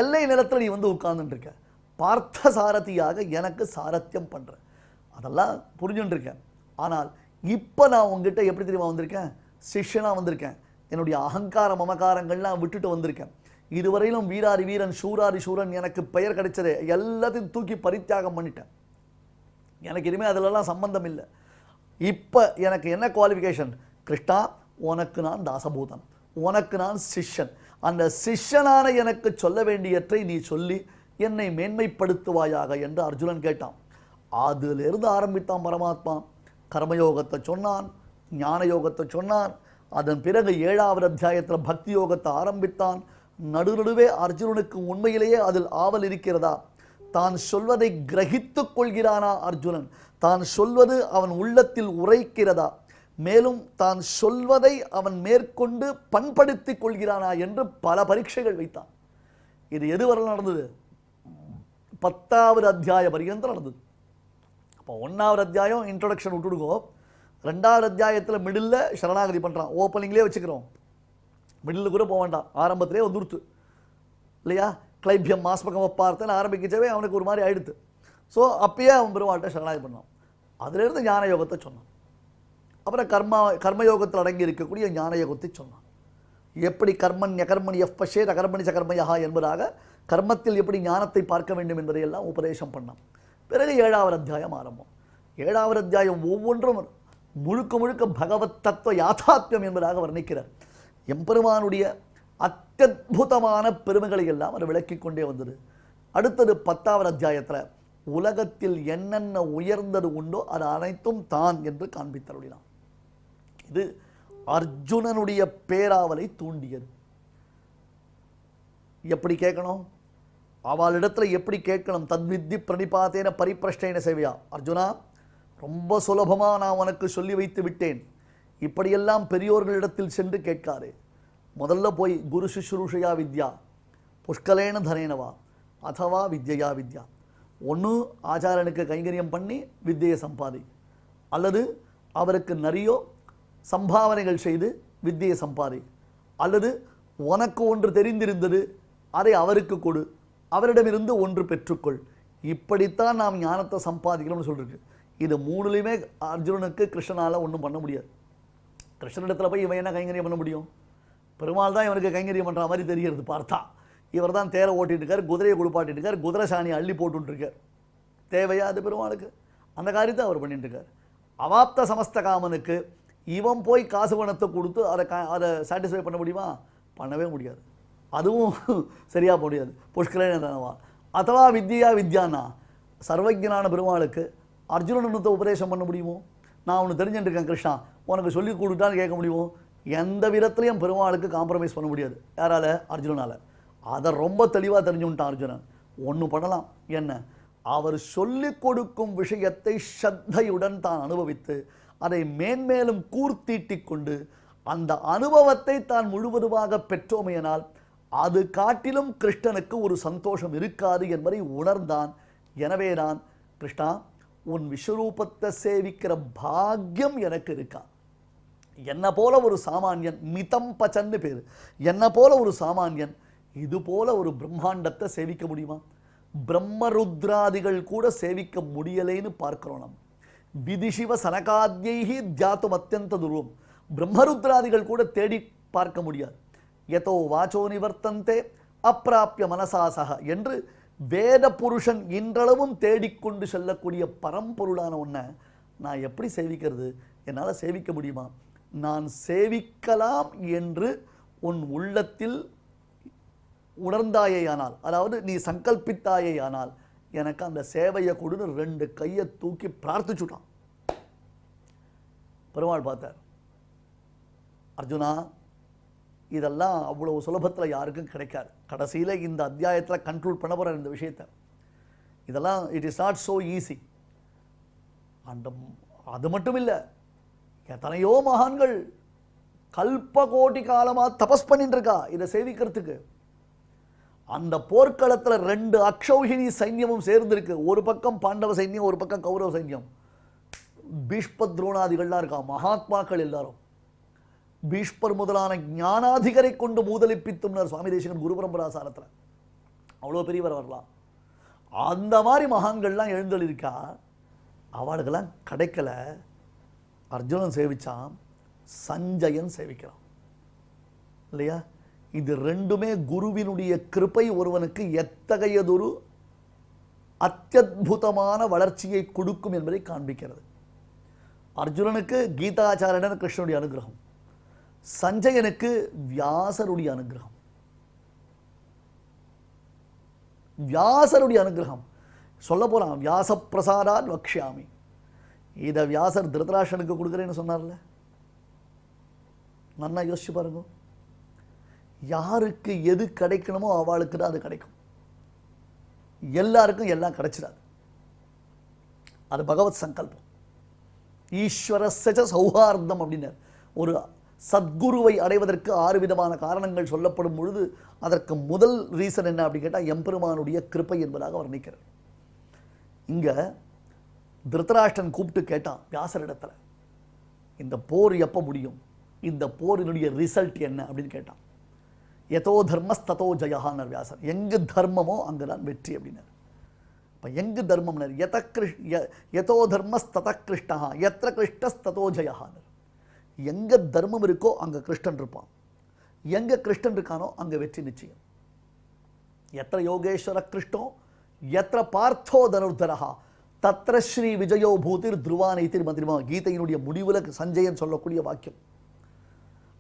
எல்லை நிலத்தில் நீ உட்கார்ந்துட்டு பார்த்த சாரதியாக எனக்கு சாரத்தியம் பண்ற, அதெல்லாம் புரிஞ்சுட்டு இருக்கேன். ஆனால் இப்போ நான் உங்ககிட்ட எப்படி தெரியுமா வந்திருக்கேன்? சிஷ்யனாக வந்திருக்கேன். என்னுடைய அகங்கார மமகாரங்கள்லாம் விட்டுட்டு வந்திருக்கேன். இதுவரையிலும் வீராரி வீரன், சூராரி சூரன் எனக்கு பெயர் கிடைச்சது எல்லாத்தையும் தூக்கி பரித்தியாகம் பண்ணிட்டேன். எனக்கு இனிமேல் அதிலெல்லாம் சம்பந்தம் இல்லை. இப்போ எனக்கு என்ன குவாலிஃபிகேஷன்? கிருஷ்ணா, உனக்கு நான் தாசபூதன், உனக்கு நான் சிஷ்யன். அந்த சிஷ்யனான எனக்கு சொல்ல வேண்டியற்றை நீ சொல்லி என்னை மேன்மைப்படுத்துவாயாக என்று அர்ஜுனன் கேட்டான். அதிலிருந்து ஆரம்பித்தான் பரமாத்மா. கர்மயோகத்தை சொன்னான், ஞான யோகத்தை சொன்னான். அதன் பிறகு 7வது அத்தியாயத்தில் பக்தி யோகத்தை ஆரம்பித்தான். நடுநடுவே அர்ஜுனனுக்கு உண்மையிலேயே அதில் ஆவல் இருக்கிறதா? தான் சொல்வதை கிரகித்துக் கொள்கிறானா அர்ஜுனன்? தான் சொல்வது அவன் உள்ளத்தில் உரைக்கிறதா? மேலும் தான் சொல்வதை அவன் மேற்கொண்டு பண்படுத்திக் கொள்கிறானா என்று பல பரீட்சைகள் வைத்தான். இது எதுவரை நடந்தது? 10வது அத்தியாய பரியந்தம் நடந்தது. அப்போ 1வது அத்தியாயம் இன்ட்ரோடக்ஷன் விட்டுடுங்கோ. 2வது அத்தியாயத்தில் மிடில் சரணாகதி பண்ணுறான். ஓப்பனிங்லேயே வச்சுக்கிறோம், மிடில் கூட போக வேண்டாம், ஆரம்பத்திலே வந்துருத்து இல்லையா? கிளைபியம் மாஸ்பகம் பார்த்தேன்னு ஆரம்பிக்கச்சவே அவனுக்கு ஒரு மாதிரி ஆயிடுத்து. ஸோ அப்பயே அவன் பெருமாள்கிட்ட சரணாகதி பண்ணான். அதிலிருந்து ஞான யோகத்தை சொன்னான். அப்புறம் கர்மயோகத்தில் அடங்கி இருக்கக்கூடிய ஞான யோகத்தை சொன்னான். எப்படி கர்மணி எஃப்பஷே அகர்மணி சகர்மயா என்பதாக கர்மத்தில் எப்படி ஞானத்தை பார்க்க வேண்டும் என்பதையெல்லாம் உபதேசம் பண்ணான். பிறகு 7வது அத்தியாயம் ஆரம்பம். 7வது அத்தியாயம் ஒவ்வொன்றும் முழுக்க முழுக்க பகவத் தத்துவ யாதாத்மியம் என்பதாக வர்ணிக்கிறார். எம்பெருமானுடைய அத்யத்புதமான பெருமைகளை எல்லாம் அவர் விளக்கிக் கொண்டே வந்தது. அடுத்தது 10வது அத்தியாயத்தில் உலகத்தில் என்னென்ன உயர்ந்தது உண்டோ அது அனைத்தும் தான் என்று காண்பித்தருளினான். இது அர்ஜுனனுடைய பேராவலை தூண்டியது. எப்படி கேட்கணும்? அவளிடத்துல எப்படி கேட்கணும்? தத்வித்தி பிரணிபாத்தேன பரிப்பிரஷ்டேன சேவையா. அர்ஜுனா, ரொம்ப சுலபமாக நான் உனக்கு சொல்லி வைத்து விட்டேன். இப்படியெல்லாம் பெரியோர்களிடத்தில் சென்று கேட்காரு. முதல்ல போய் குரு சுஷ்ரூஷையா வித்யா புஷ்கலேன தனேனவா அதவா வித்யா வித்யா. ஒன்று ஆச்சாரனுக்கு கைங்கரியம் பண்ணி வித்தியை சம்பாதி, அல்லது அவருக்கு நிறைய சம்பாவனைகள் செய்து வித்தியை சம்பாதி, அல்லது உனக்கு ஒன்று தெரிந்திருந்தது அதை அவருக்கு கொடு, அவரிடமிருந்து ஒன்று பெற்றுக்கொள். இப்படித்தான் நாம் ஞானத்தை சம்பாதிக்கணும்னு சொல்லிருக்கு. இது 3லையுமே அர்ஜுனனுக்கு கிருஷ்ணனால் ஒன்றும் பண்ண முடியாது. கிருஷ்ணனிடத்தில் போய் இவன் என்ன கைங்கரியம் பண்ண முடியும்? பெருமாள் தான் இவனுக்கு கைங்கரியம் பண்ணுற மாதிரி தெரிகிறது பார்த்தா. இவர் தான் தேரை ஓட்டிகிட்டு இருக்கார், குதிரையை குளிப்பாட்டிட்டு இருக்கார், குதிரை சாணியை அள்ளி போட்டுருக்கார். தேவையா அது பெருமாளுக்கு? அந்த காரியத்தை அவர் பண்ணிட்டு இருக்கார். அவாப்த சமஸ்த காமனுக்கு இவன் போய் காசு பணத்தை கொடுத்து அதை சாட்டிஸ்ஃபை பண்ண முடியுமா? பண்ணவே முடியாது. அதுவும் சரியாக முடியாது. புஷ்கலேனவா அதவா வித்யா வித்யானா, சர்வஜனான பெருமாளுக்கு அர்ஜுனனுக்கு உபதேசம் பண்ண முடியுமோ? நான் ஒன்று தெரிஞ்சுட்டு இருக்கேன் கிருஷ்ணா, உனக்கு சொல்லி கொடுத்தான்னு கேட்க முடியுமோ? எந்த விதத்துலையும் பெருமாளுக்கு காம்ப்ரமைஸ் பண்ண முடியாது. யாரால? அர்ஜுனனால். அதை ரொம்ப தெளிவாக தெரிஞ்சுட்டான் அர்ஜுனன். ஒன்று பண்ணலாம், என்ன? அவர் சொல்லிக் கொடுக்கும் விஷயத்தை ஸ்ரத்தையுடன் தான் அனுபவித்து அதை மேன்மேலும் கூர்த்தீட்டிக் கொண்டு அந்த அனுபவத்தை தான் முழுவதுமாக பெற்றோமையினால் அது காட்டிலும் கிருஷ்ணனுக்கு ஒரு சந்தோஷம் இருக்காது என்பதை உணர்ந்தான். எனவே நான், கிருஷ்ணா, உன் விஸ்வரூபத்தை சேவிக்கிற பாக்கியம் எனக்கு இருக்கா? என்ன போல ஒரு சாமானியன், மிதம் பச்சன்னு பேர், என்ன போல ஒரு சாமானியன் இது போல ஒரு பிரம்மாண்டத்தை சேவிக்க முடியுமா? பிரம்மருத்ராதிகள் கூட சேவிக்க முடியலைன்னு பார்க்கிறோம். நம்ம விதிசிவ சனகாத்யைஹி தியாத்தும் அத்தியந்த துருவம். பிரம்மருத்ராதிகள் கூட தேடி பார்க்க முடியாது. யதோ வாச்சோ நிவர்த்தந்தே அப்பிராப்பிய மனசாசக என்று வேத புருஷன் இன்றளவும் தேடிக்கொண்டு செல்லக்கூடிய பரம்பொருளான ஒன்றை நான் எப்படி சேவிக்கிறது? என்னால் சேவிக்க முடியுமா? நான் சேவிக்கலாம் என்று உன் உள்ளத்தில் உணர்ந்தாயேயானால், அதாவது நீ சங்கல்பித்தாயேயானால் எனக்கு அந்த சேவையை கொடுன்னு 2 கையை தூக்கி பிரார்த்திச்சுட்டான். பெருமாள் பார்த்தார், அர்ஜுனா இதெல்லாம் அவ்வளவு சுலபத்தில் யாருக்கும் கிடைக்காது. கடைசியில் இந்த அத்தியாயத்தில் கண்ட்ரோல் பண்ண போகிற இந்த விஷயத்தை, இதெல்லாம் it is not so easy. அந்த அது மட்டும் இல்லை, எத்தனையோ மகான்கள் கல்ப கோடி காலமாக தபஸ் பண்ணிட்டு இருக்கா இதை சேவிக்கிறதுக்கு. அந்த போர்க்களத்தில் 2 அக்ஷௌஹிணி சைன்யமும் சேர்ந்திருக்கு. ஒரு பக்கம் பாண்டவ சைன்யம், ஒரு பக்கம் கௌரவ சைன்யம். பீஷ்ம துரோணாதிகள்லாம் இருக்கா, மகாத்மாக்கள் எல்லாரும். பீஷ்மர் முதலான ஞானாதிகரை கொண்டு மூதலிப்பித்தும்னார் சுவாமி தேசிகன் குரு பரம்பராசாரத்தில். அவ்வளோ பெரியவர் வரலாம். அந்த மாதிரி மகான்கள்லாம் எழுந்தளிருக்கா. அவளுக்கெல்லாம் கிடைக்கல. அர்ஜுனன் சேவிச்சான், சஞ்சயன் சேவிக்கிறான் இல்லையா? இது 2மே குருவினுடைய கிருபை ஒருவனுக்கு எத்தகையதொரு அத்தியுதமான வளர்ச்சியை கொடுக்கும் என்பதை காண்பிக்கிறது. அர்ஜுனனுக்கு கீதாச்சாரியன் கிருஷ்ணனுடைய அனுகிரகம், சஞ்சயனுக்கு வியாசருடைய அனுகிரகம். வியாசருடைய அனுகிரகம் சொல்ல போறான், வியாச பிரசாதாத் வக்ஷ்யாமி. இதை வியாசர் திருதராஷ்டிரனுக்கு கொடுக்குறேன்னு சொன்னார்ல, நல்லா யோசிச்சு பாருங்க. யாருக்கு எது கிடைக்கணுமோ அவளுக்கு தான் அது கிடைக்கும். எல்லாருக்கும் எல்லாம் கிடைச்சிடாது. அது பகவத் சங்கல்பம். ஈஸ்வரஸ்ய சௌஹார்தம் அப்படின்னார். ஒரு சத்குருவை அடைவதற்கு 6 விதமான காரணங்கள் சொல்லப்படும் பொழுது அதற்கு முதல் ரீசன் என்ன அப்படின்னு கேட்டால் எம்பெருமானுடைய கிருபை என்பதாக வர்ணிக்கிறார். இங்கே திருதராஷ்டிரன் கூப்பிட்டு கேட்டான் வியாசரிடத்தில், இந்த போர் எப்போ முடியும், இந்த போரினுடைய ரிசல்ட் என்ன அப்படின்னு கேட்டான். எதோ தர்மஸ்ததோ ஜெயஹானர் வியாசர். எங்கு தர்மமோ அங்கே தான் வெற்றி அப்படின்னார். இப்போ எங்கு தர்மம்னர் எதோ தர்மஸ்தத கிருஷ்ணா எத்திர கிருஷ்ணஸ்ததோ ஜெயஹானர். எங்கே தர்மம் இருக்கோ அங்கே கிருஷ்ணன் இருப்பான், எங்கே கிருஷ்ணன் இருக்கானோ அங்கே வெற்றி நிச்சயம். எத்திர யோகேஸ்வர கிருஷ்ணோ எத்திர பார்த்தோ தனுர்தரஹா தத்ர ஸ்ரீ விஜயோ பூதிர் துருவானைத்திர் மந்திரிமா. கீதையினுடைய முடிவில் சஞ்சயன் சொல்லக்கூடிய வாக்கியம்.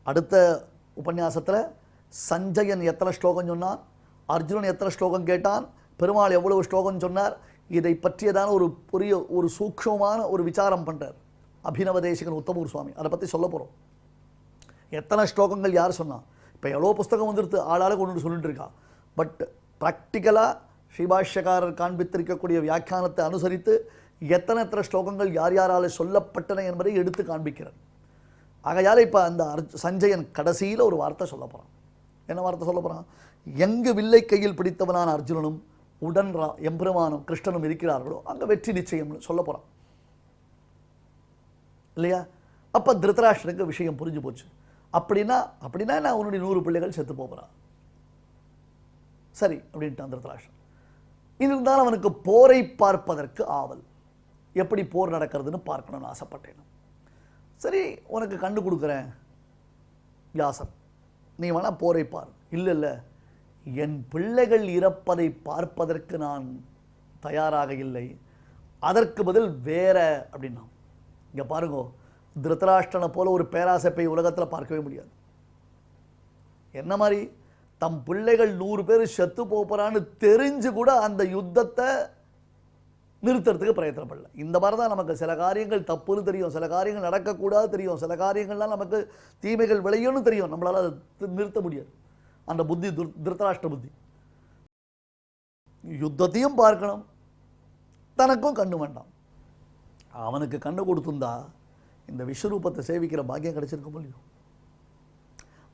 அடுத்த உபன்யாசத்தில் சஞ்சயன் எத்தனை ஸ்லோகம் சொன்னான், அர்ஜுனன் எத்தனை ஸ்லோகம் கேட்டான், பெருமாள் எவ்வளவு ஸ்லோகம் சொன்னார், இதை பற்றியதான ஒரு சூக்ஷமான ஒரு விசாரம் பண்ணுறார் அபினவ தேசிகன் உத்தமூர் சுவாமி. அதை பற்றி சொல்ல போகிறோம். எத்தனை ஸ்லோகங்கள் யார் சொன்னான். இப்போ எவ்வளோ புஸ்தகம் வந்துடுத்து, ஆளாளுக்கு ஒன்று சொல்லிட்டு இருக்கா. பட் ப்ராக்டிக்கலாக ஸ்ரீபாஷ்யக்காரர் காண்பித்திருக்கக்கூடிய வியாக்கியானத்தை அனுசரித்து எத்தனை ஸ்லோகங்கள் யார் யாரால் சொல்லப்பட்டன என்பதை எடுத்து காண்பிக்கிறார். ஆகையால் இப்போ அந்த சஞ்சயன் கடைசியில் ஒரு வார்த்தை சொல்ல போகிறான். என்ன வார்த்தை சொல்ல போகிறான்? எங்கு வில்லை கையில் பிடித்தவனான அர்ஜுனனும் உடன் எம்பெருமானும் கிருஷ்ணனும் இருக்கிறார்களோ அங்கே வெற்றி நிச்சயம்னு சொல்ல போகிறான் இல்லையா? அப்போ திருதராஷ்டிரனுக்கு விஷயம் புரிஞ்சு போச்சு. அப்படின்னா நான் உன்னுடைய 100 பிள்ளைகள் செத்து போகிறான். சரி அப்படின்ட்டான் திருதராஷ்டிரன். இருந்தாலும் அவனுக்கு போரை பார்ப்பதற்கு ஆவல். எப்படி போர் நடக்கிறதுன்னு பார்க்கணும்னு ஆசைப்பட்டேன். சரி உனக்கு கண்டு கொடுக்குறேன் வியாசர், நீ வேணா போரை பார். இல்லை என் பிள்ளைகள் இறப்பதை பார்ப்பதற்கு நான் தயாராக இல்லை, அதற்கு பதில் வேற அப்படின்னா. இங்கே பாருங்க, திருதராஷ்டிரனை போல ஒரு பேராசைப்பை உலகத்தில் பார்க்கவே முடியாது. என்ன மாதிரி தம் பிள்ளைகள் 100 பேர் செத்து போகிறான்னு தெரிஞ்சு கூட அந்த யுத்தத்தை நிறுத்துறதுக்கு பிரயத்தனப்படல. இந்த மாதிரி தான் நமக்கு சில காரியங்கள் தப்புன்னு தெரியும், சில காரியங்கள் நடக்கக்கூடாது தெரியும், சில காரியங்கள்லாம் நமக்கு தீமைகள் விளையும்னு தெரியும், நம்மளால் அதை நிறுத்த முடியாது. அந்த புத்தி திருதராஷ்டிர புத்தி. யுத்தத்தையும் பார்க்கணும், தனக்கும் கண்ணு வேண்டாம். அவனுக்கு கண்ணு கொடுத்துருந்தா இந்த விஸ்வரூபத்தை சேவிக்கிற பாக்கியம் கிடைச்சிருக்கும் இல்லையோ?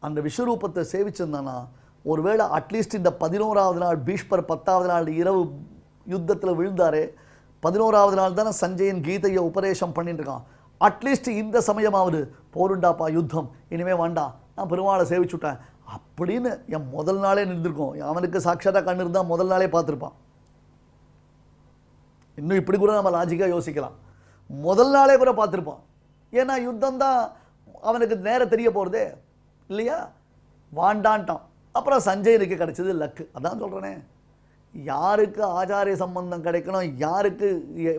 அந்த விஸ்வரூபத்தை சேவிச்சிருந்தானா ஒருவேளை அட்லீஸ்ட் இந்த 11வது நாள் பீஷ்மர் 10வது நாள் இரவு யுத்தத்தில் விழுந்தாரே, 11வது நாள் தானே சஞ்சயன் கீதையை உபதேசம் பண்ணிட்டு இருக்கான். அட்லீஸ்ட் இந்த சமயமாவது போருண்டாப்பா யுத்தம் இனிமே வேண்டாம், நான் பெருமாளை சேவிச்சுட்டேன் அப்படின்னு என் முதல் நாளே நின்றுருக்கோம். அவனுக்கு சாட்சாத்தாக கண்ணு இருந்தால் முதல் நாளே பார்த்துருப்பான். இன்னும் இப்படி கூட நம்ம லாஜிக்காக யோசிக்கலாம். முதல் நாளே கூட பார்த்துருப்பான். ஏன்னா யுத்தம் தான் அவனுக்கு நேரம் தெரிய போகிறதே இல்லையா? வாண்டான்ட்டான். அப்புறம் சஞ்சயனுக்கு கிடைச்சது லக்கு. அதான் சொல்கிறேனே, யாருக்கு ஆச்சாரிய சம்பந்தம் கிடைக்கணும், யாருக்கு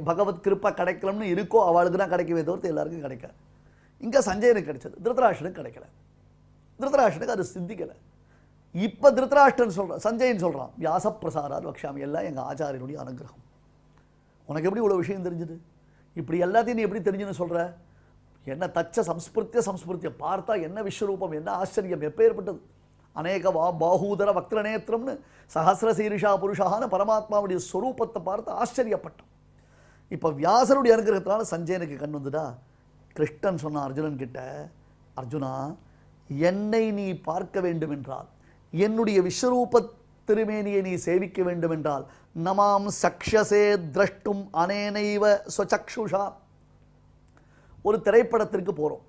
பகவத் கிருப்பா கிடைக்கணும்னு இருக்கோ அவளுக்கு தான் கிடைக்கவே தவிர்த்து எல்லாருக்கும் கிடைக்காது. இங்கே சஞ்சயனுக்கு கிடைச்சது, திருதராஷ்டிரனுக்கு கிடைக்கல. திருதராஷ்டனுக்கு அது சித்திக்கலை. இப்போ திருதராஷ்டன் சொல்கிறான், சஞ்சயன் சொல்கிறான், வியாசப்பிரசாரால் வக்ஷாமி, எல்லாம் எங்கள் ஆச்சாரியனுடைய அனுகிரகம். உனக்கு எப்படி இவ்வளோ விஷயம் தெரிஞ்சுது? இப்படி எல்லாத்தையும் நீ எப்படி தெரிஞ்சுன்னு சொல்கிற? என்ன தச்ச சம்ஸ்மிருத்திய பார்த்தா என்ன விஸ்வரூபம், என்ன ஆச்சரியம், எப்பேற்பட்டது. அநேக பாகூதர வக்ரநேத்திரம்னு சஹசிர சீரிஷா புருஷான பரமாத்மாவுடைய ஸ்வரூபத்தை பார்த்து ஆச்சரியப்பட்டான். இப்போ வியாசருடைய அனுகிரகத்தினால சஞ்சயனுக்கு கண் வந்துடா. கிருஷ்ணன் சொன்ன அர்ஜுனன் கிட்ட, அர்ஜுனா, என்னை நீ பார்க்க வேண்டும் என்றால், என்னுடைய விஸ்வரூப திருமேனியை நீ சேவிக்க வேண்டும் என்றால், நமாம் சக்ஷசே திரஷ்டும் அனேனைவ ஸ்வசக்ஷுஷா. ஒரு திரைப்படத்திற்கு போகிறோம்.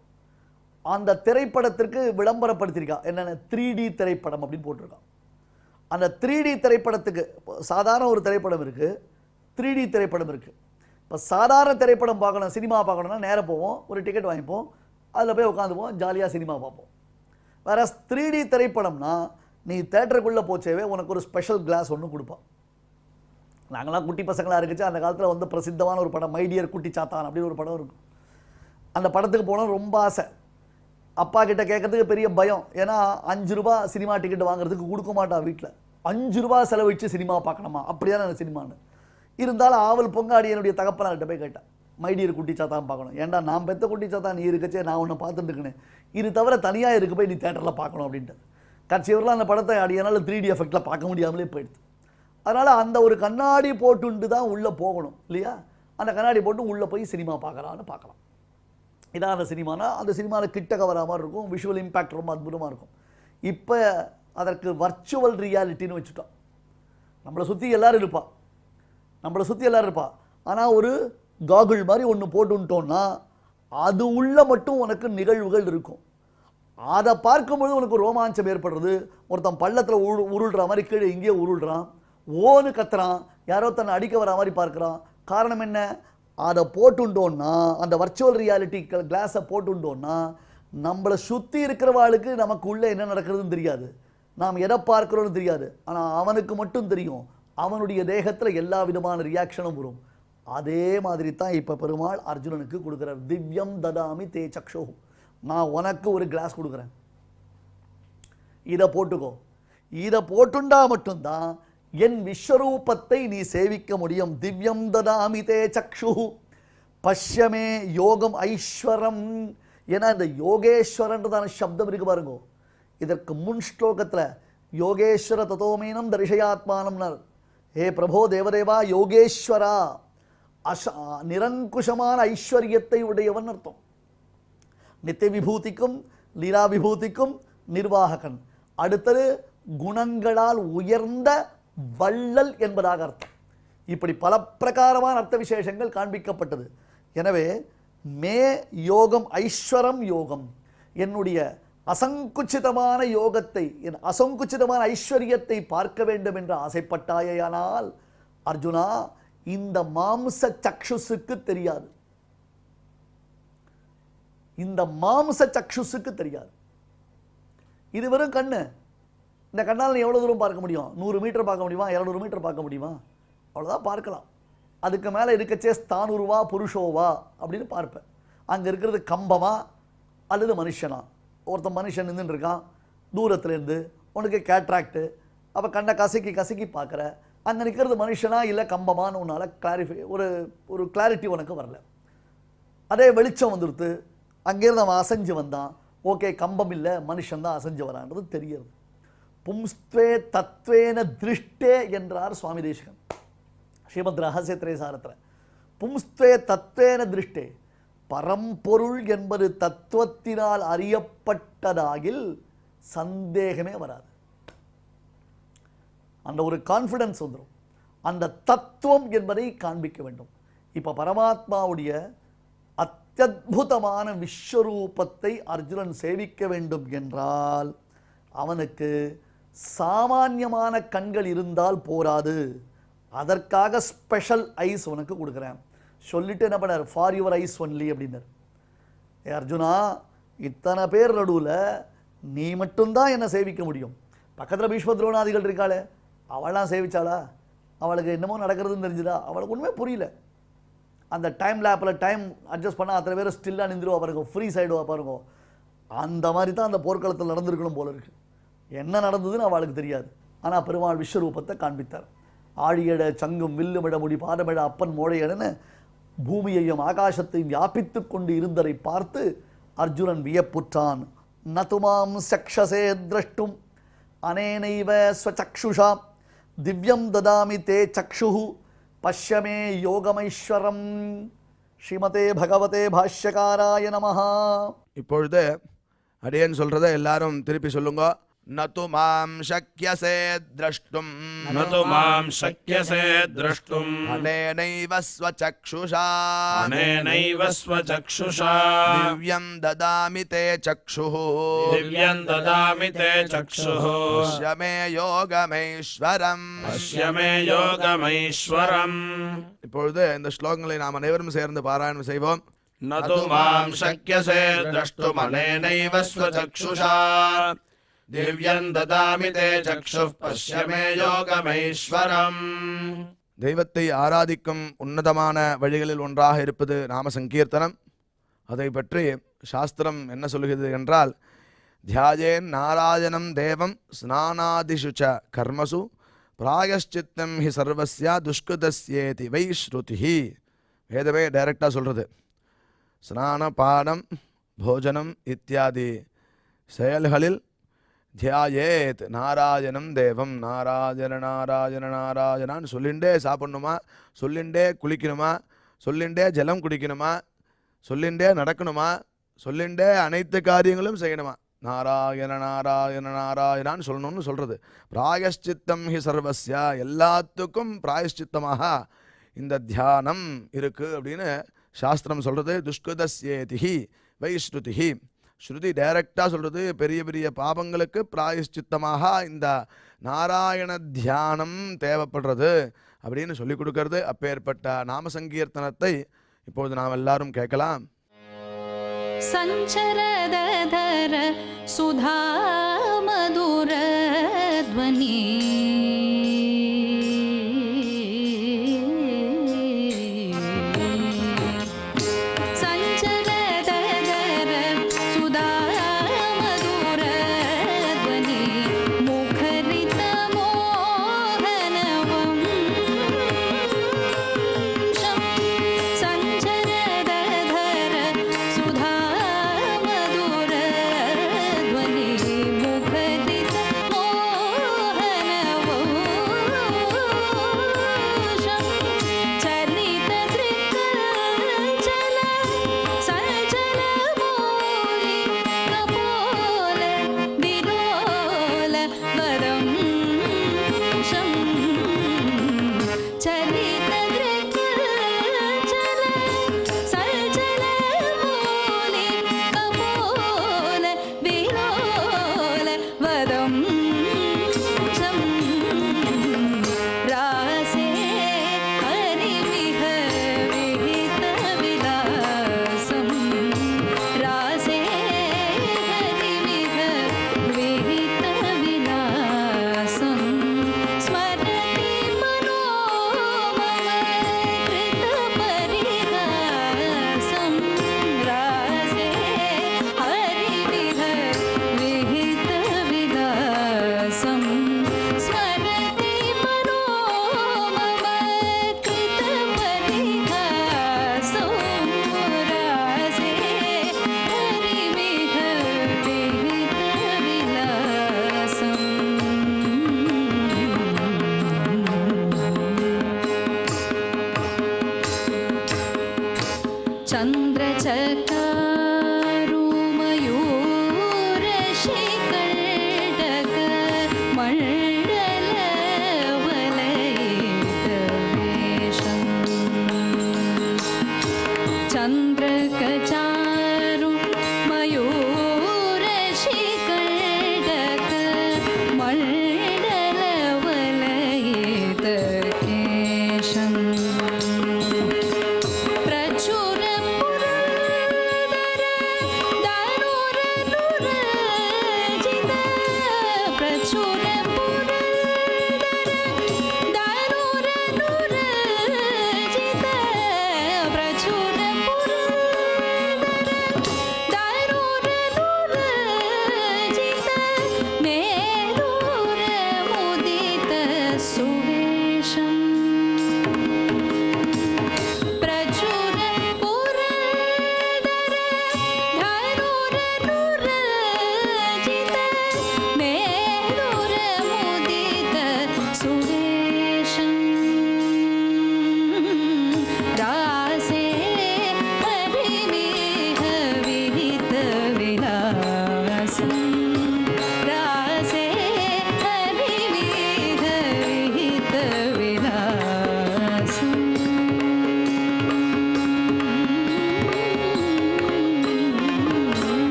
அந்த திரைப்படத்திற்கு விளம்பரப்படுத்தியிருக்கா, என்னென்ன 3D திரைப்படம் அப்படின்னு போட்டிருக்கான். அந்த 3D திரைப்படத்துக்கு சாதாரண ஒரு திரைப்படம் இருக்குது, 3D திரைப்படம் இருக்குது. இப்போ சாதாரண திரைப்படம் பார்க்கணும், சினிமா பார்க்கணும்னா நேராக போவோம், ஒரு டிக்கெட் வாங்கிப்போம், அதில் போய் உட்காந்துப்போம், ஜாலியாக சினிமா பார்ப்போம். வேறு 3D திரைப்படம்னா நீ தேட்டருக்குள்ளே போச்சேவே உனக்கு ஒரு ஸ்பெஷல் கிளாஸ் ஒன்று கொடுப்பான். நாங்களாம் குட்டி பசங்களாக இருக்குச்சு, அந்த காலத்தில் வந்து பிரசித்தமான ஒரு படம் மைடியர் குட்டி சாத்தான் அப்படின்னு ஒரு படம் இருக்கும். அந்த படத்துக்கு போனால் ரொம்ப ஆசை. அப்பா கிட்ட கேட்கறதுக்கு பெரிய பயம். ஏன்னா 5 ரூபா சினிமா டிக்கெட் வாங்குறதுக்கு கொடுக்க மாட்டான் வீட்டில். 5 ரூபா செலவழித்து சினிமா பார்க்கணுமா, அப்படியான எனக்கு சினிமான்னு. இருந்தாலும் ஆவல் பொங்காடி என்னுடைய தகப்பனார்கிட்ட போய் கேட்டேன், மைடியர் குட்டி சாத்தான் பார்க்கணும். ஏன்டா நான் பெத்த குட்டி சாத்தான் நீ இருக்கச்சே, நான் ஒன்று பார்த்துட்டு இருக்கேன், இது தவிர தனியாக இருக்கு போய் நீ தேட்டரில் பார்க்கணும் அப்படின்ட்டு. கட்சியவரெலாம் அந்த படத்தை அடியனால 3D எஃபெக்டில் பார்க்க முடியாமலே போயிடுது. அதனால் அந்த ஒரு கண்ணாடி போட்டுண்டு தான் உள்ளே போகணும் இல்லையா? அந்த கண்ணாடி போட்டு உள்ளே போய் சினிமா பார்க்குறான்னு பார்க்கலாம். இதான் அந்த சினிமானா, அந்த சினிமாவில் கிட்டக்க வரா மாதிரி இருக்கும், விஷுவல் இம்பேக்ட் ரொம்ப அற்புதமாக இருக்கும். இப்போ அதற்கு வர்ச்சுவல் ரியாலிட்டின்னு வச்சுட்டோம். நம்மளை சுற்றி எல்லோரும் இருப்பா, ஆனால் ஒரு காகுள் மாதிரி ஒன்று போட்டுட்டோன்னா அது உள்ள மட்டும் உனக்கு நிகழ்வுகள் இருக்கும். அதை பார்க்கும்பொழுது உனக்கு ரோமாஞ்சம் ஏற்படுறது. ஒருத்தன் பள்ளத்தில் உருள்ற மாதிரி கீழே இங்கேயே உருள்றான், ஓன்னு கத்துறான், யாரோ தன்னை அடிக்க வர மாதிரி பார்க்குறான். காரணம் என்ன? அதை போட்டுட்டோன்னா, அந்த வர்ச்சுவல் ரியாலிட்டி கிளாஸை போட்டுட்டோன்னா நம்மளை சுற்றி இருக்கிறவாளுக்கு நமக்கு உள்ளே என்ன நடக்கிறதுன்னு தெரியாது, நாம் எதை பார்க்குறோன்னு தெரியாது. ஆனால் அவனுக்கு மட்டும் தெரியும், அவனுடைய தேகத்தில் எல்லா விதமான ரியாக்ஷனும் வரும். அதே மாதிரி தான் இப்போ பெருமாள் அர்ஜுனனுக்கு கொடுக்குறார். திவ்யம் ததாமி தே சக்ஷோ, நான் உனக்கு ஒரு கிளாஸ் கொடுக்குறேன், இதை போட்டுக்கோ. இதை போட்டுண்டா மட்டும்தான் என் விஸ்வரூபத்தை நீ சேவிக்க முடியும். திவ்யம் ததாமி தே சக்ஷு பஷ்யமே யோகம் ஐஸ்வரம். ஏன்னா இந்த யோகேஸ்வரன்றதான சப்தம் இருக்கு பாருங்க. இதற்கு முன் ஸ்லோகத்தில் யோகேஸ்வர ததோமீனம் தரிசயாத்மானம்னார். ஹே பிரபோ தேவதேவா யோகேஸ்வரா, நிரங்குஷமான ஐஸ்வர்யத்தை உடையவன் அர்த்தம். நித்திய விபூதிக்கும் லீலா விபூதிக்கும் நிர்வாககன். அடுத்தது குணங்களால் உயர்ந்த வள்ளல் என்பதாக அர்த்தம். இப்படி பல பிரகாரமான அர்த்த விசேஷங்கள் காண்பிக்கப்பட்டது. எனவே மே யோகம் ஐஸ்வரம் யோகம், என்னுடைய அசங்குச்சிதமான யோகத்தை, என் அசங்குச்சிதமான ஐஸ்வர்யத்தை பார்க்க வேண்டும் என்று ஆசைப்பட்டாயானால் அர்ஜுனா, இந்த மாம்ச சக்ஷுசுக்கு தெரியாது, இந்த மாம்ச சக்ஷுசுக்கு தெரியாது. இது வெறும் கண்ணு. இந்த கண்ணால் நீ எவ்வளோ தூரம் பார்க்க முடியும்? 100 மீட்டர் பார்க்க முடியுமா? 200 மீட்டர் பார்க்க முடியுமா? அவ்வளோதான் பார்க்கலாம். அதுக்கு மேலே இருக்கச்சே ஸ்தானுருவா புருஷோவா அப்படின்னு பார்ப்பேன். அங்கே இருக்கிறது கம்பமா அல்லது மனுஷனா? ஒருத்தன் மனுஷன் நின்றுட்டு இருக்கான் தூரத்துலேருந்து, உனக்கு கேட்ராக்டு, அப்போ கண்ணை கசக்கி கசக்கி பார்க்குற, அங்கே நிற்கிறது மனுஷனா இல்லை கம்பமானு உன்னால் ஒரு கிளாரிட்டி உனக்கு வரல. அதே வெளிச்சம் வந்துடுத்து, அங்கேருந்து அவன் அசைஞ்சு வந்தான், ஓகே கம்பம் இல்லை மனுஷன் தான் அசைஞ்சு வரான்றது தெரியுது. பும்ஸ்துவே தத்வேன திருஷ்டே என்றார் சுவாமி தேசிகன் ஸ்ரீமத் ரகசிய திரைசாரத்தில். பும்ஸ்துவே தத்வேன திருஷ்டே, பரம்பொருள் என்பது தத்துவத்தினால் அறியப்பட்டதாகில் சந்தேகமே வராது. அந்த ஒரு கான்ஃபிடன்ஸ் வந்துடும். அந்த தத்துவம் என்பதை காண்பிக்க வேண்டும். இப்போ பரமாத்மாவுடைய அத்தியுதமான விஸ்வரூபத்தை அர்ஜுனன் சேவிக்க வேண்டும் என்றால் அவனுக்கு சாமானியமான கண்கள் இருந்தால் போராது. அதற்காக ஸ்பெஷல் ஐஸ் உனக்கு கொடுக்குறேன். சொல்லிட்டு என்ன பண்ணார்? ஃபார் யுவர் ஐஸ் ஒன்லி அப்படின்னார். ஏ அர்ஜுனா, இத்தனை பேர் நடுவில் நீ மட்டும்தான் என்னை சேவிக்க முடியும். பக்கத்தில் பீஷ்ம துரோணாதிகள் இருக்காளே, அவளாம் சேவிச்சாளா? அவளுக்கு என்னமோ நடக்கிறதுன்னு தெரிஞ்சுதா? அவளுக்கு ஒன்றுமே புரியல. அந்த டைம் லேப்பில் டைம் அட்ஜஸ்ட் பண்ணால் அத்தனை பேர் ஸ்டில்லாக நின்றுவா பாருங்க, ஃப்ரீ சைடுவா பாருங்க. அந்த மாதிரி தான் அந்த போர்க்களத்தில் நடந்திருக்கணும் போல இருக்கு. என்ன நடந்ததுன்னு அவளுக்கு தெரியாது. ஆனால் பெருமாள் விஸ்வரூபத்தை காண்பித்தார். ஆழியட சங்கும் வில்லுமிட முடி பாதமிட அப்பன் மோழையடன்னு பூமியையும் ஆகாசத்தையும் வியாபித்து கொண்டு இருந்ததை பார்த்து அர்ஜுனன் வியப்புற்றான். நதுமாம் சக்ஷசே திரஷ்டும் அனேனைவ ஸ்வசக்ஷுஷா திவ்யம் ததாமி தே சக்ஷுஹு பஷ்யமே யோகமைஸ்வரம். ஸ்ரீமதே பகவதே பாஷ்யகாராய நமஹ. இப்பொழுது அடியேன் சொல்றதை எல்லாரும் திருப்பி சொல்லுங்க. நது மாம் சக்யசே திரஷ்டும் நது மாம் சக்யசே திரஷ்டும் அனேனைவ ஸ்வசக்ஷுஷா அனேனைவ ஸ்வசக்ஷுஷா திவ்யம் ததாமி தே சக்ஷுः திவ்யம் ததாமி தே சக்ஷுः பஷ்யமே யோகமைஸ்வரம். பஷ்யமே யோகமைஸ்வரம். இப்பொழுது இந்த ஸ்லோகங்களை நாம் அனைவரும் சேர்ந்து பாராயணம் செய்வோம். நது மாம் சக்யசே திரஷ்டும் அனேனைவ ஸ்வசக்ஷுஷா திவ்யம் ததாமி தே சக்ஷுः பஷ்யமே யோகமைஸ்வரம். தெய்வத்தை ஆராதிக்கும் உன்னதமான வழிகளில் ஒன்றாக இருப்பது நாம சங்கீர்த்தனம். அதை பற்றி சாஸ்திரம் என்ன சொல்கிறது என்றால், தியாயேன் நாராயணம் தேவம் ஸ்நானாதிஷு ச கர்மசு பிராயஷ்சித்தம் ஹி சர்வஸ்ய துஷ்கிருதஸ்யேதி வை ஸ்ருதிஹி. வேதமே டைரக்டாக சொல்கிறது. ஸ்நான பானம் போஜனம் இத்தியாதி செயல்களில் தியாயேத் நாராயணம் தேவம், நாராயண நாராயண நாராயணான்னு சொல்லிண்டே சாப்பிடணுமா, சொல்லிண்டே குளிக்கணுமா, சொல்லிண்டே ஜலம் குடிக்கணுமா, சொல்லிண்டே நடக்கணுமா, சொல்லிண்டே அனைத்து காரியங்களும் செய்யணுமா, நாராயண நாராயண நாராயணான்னு சொல்லணும்னு சொல்கிறது. பிராயஷ்சித்தம் ஹி சர்வஸ்யா, எல்லாத்துக்கும் பிராயஷ்சித்தமாக இந்த தியானம் இருக்குது அப்படின்னு சாஸ்திரம் சொல்கிறது. துஷ்கிருதஸ்யேதிஹி வைஸ்ருதிஹி. ஸ்ருதி டைரக்டாக சொல்கிறது, பெரிய பெரிய பாபங்களுக்கு பிராயஷ்சித்தமாக இந்த நாராயண தியானம் தேவைப்படுறது அப்படின்னு சொல்லி கொடுக்கறது. அப்பேற்பட்ட நாம சங்கீர்த்தனத்தை இப்பொழுது நாம் எல்லாரும் கேட்கலாம். சஞ்சரதர சுதா மதுர த்வனி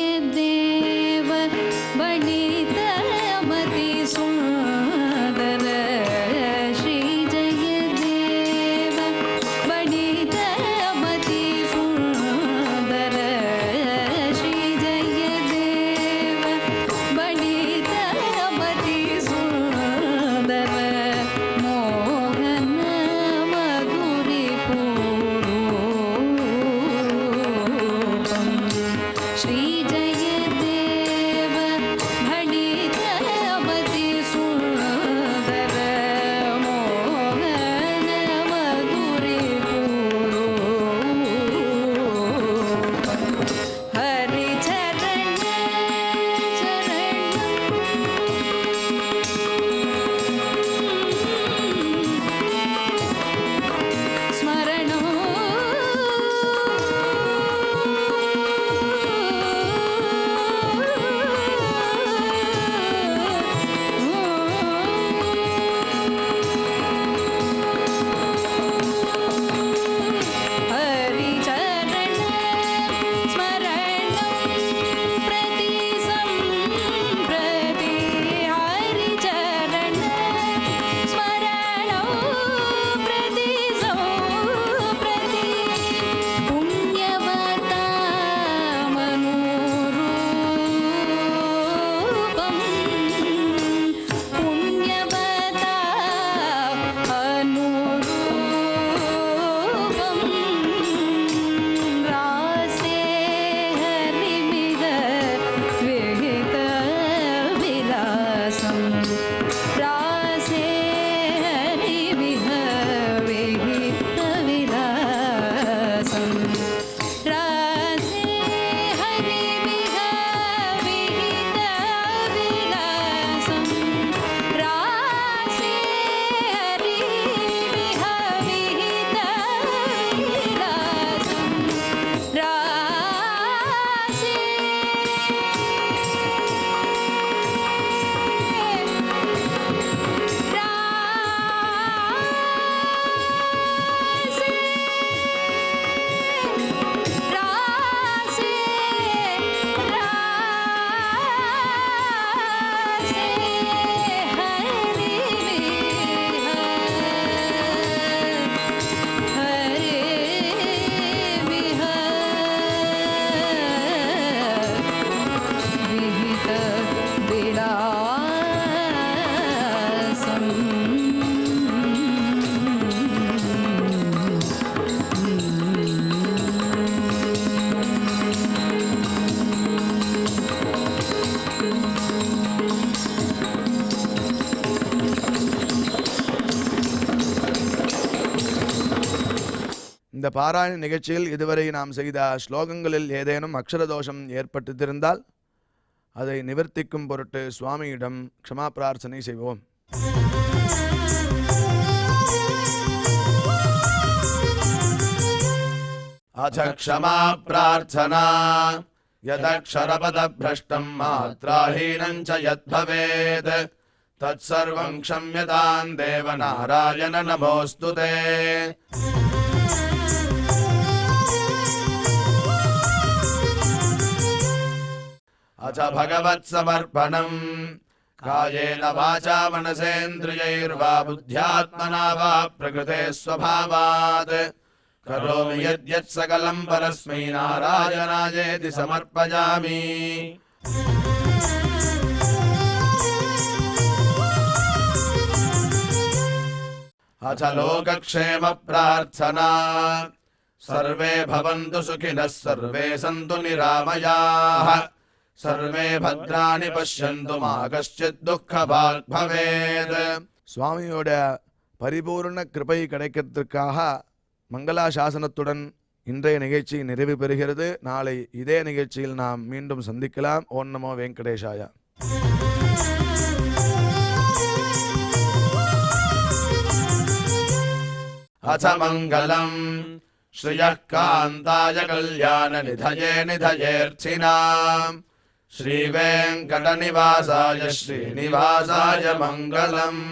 श्रीजयदेव बणितमति सुन्दर श्रीजयदेव बणितमति सुन्दर श्रीजयदेव बणितमति सुन्दर मोहन मधुरिपूरूपम् श्रीजयदेव भणितमति सुन्दर मोहन मधुरिपूरूपम् हरिचरण स्मरणो हरिचरण स्मरणं प्रति सम्प्रति हरिचरण स्मरणं प्रति सम्प्रति पुण्यवता मनोरूपं पुण्यवता अनुरूपं रासे हरिमिह विहितविलासं रासे हरिमिह विहितविलासं रासे हरिमिह विहितविलासं रासे हरिमिह विहितविलासं रासे இந்த பாராயண நிகழ்ச்சியில் இதுவரை நாம் செய்த ஸ்லோகங்களில் ஏதேனும் அக்ஷரதோஷம் ஏற்பட்டிருந்தால் அதை நிவர்த்திக்கும் பொருட்டு சுவாமியிடம் க்ஷமா பிரார்த்தனை செய்வோம். अथ क्षमा प्रार्थना यदक्षरपदभ्रष्टं मात्राहीनं च यद्भवेत् तत्सर्वं क्षम्यतां देव नारायण नमोऽस्तु ते। अथ भगवत्समर्पणम् कायेन वाचा मनसेन्द्रियैर्वा बुद्ध्यात्मना वा प्रकृते स्वभावात् करोमि यद्यत् सकलं परस्मै नारायणायेति समर्पयामि। अथ लोकक्षेम प्रार्थना सर्वे भवन्तु सुखिनः सर्वे सन्तु निरामयाः सर्वे भद्राणि पश्यन्तु मा कश्चित् दुःखभाग् भवेत्। சுவாமியோட பரிபூர்ண கிருபை கிடைக்கிறதுக்காக மங்களாசாசனத்துடன் இன்றைய நிகழ்ச்சி நிறைவு பெறுகிறது. நாளை இதே நிகழ்ச்சியில் நாம் மீண்டும் சந்திக்கலாம். ஓம் நமோ வெங்கடேஷாய. अथ मङ्गलम् श्रियः कान्ताय कल्याणनिधये निधयेऽर्थिनाम् श्रीवेङ्कटनिवासाय श्रीनिवासाय मङ्गलम्।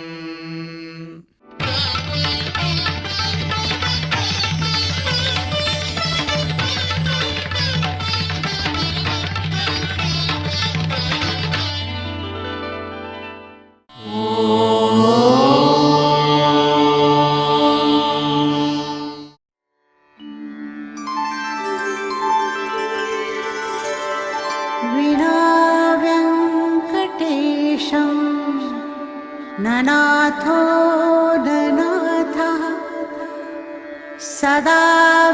विनाव्यङ्कटेशं ननाथो ननाथः सदा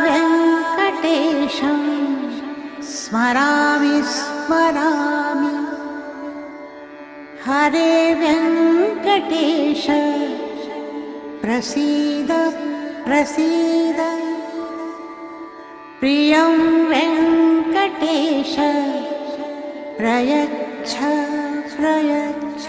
व्यङ्कटेशं स्मरामि स्मरामि। हरे व्यङ्कटेश प्रसीद प्रसीद प्रियं वेङ्कटेश प्रयच्छ प्रयच्छ।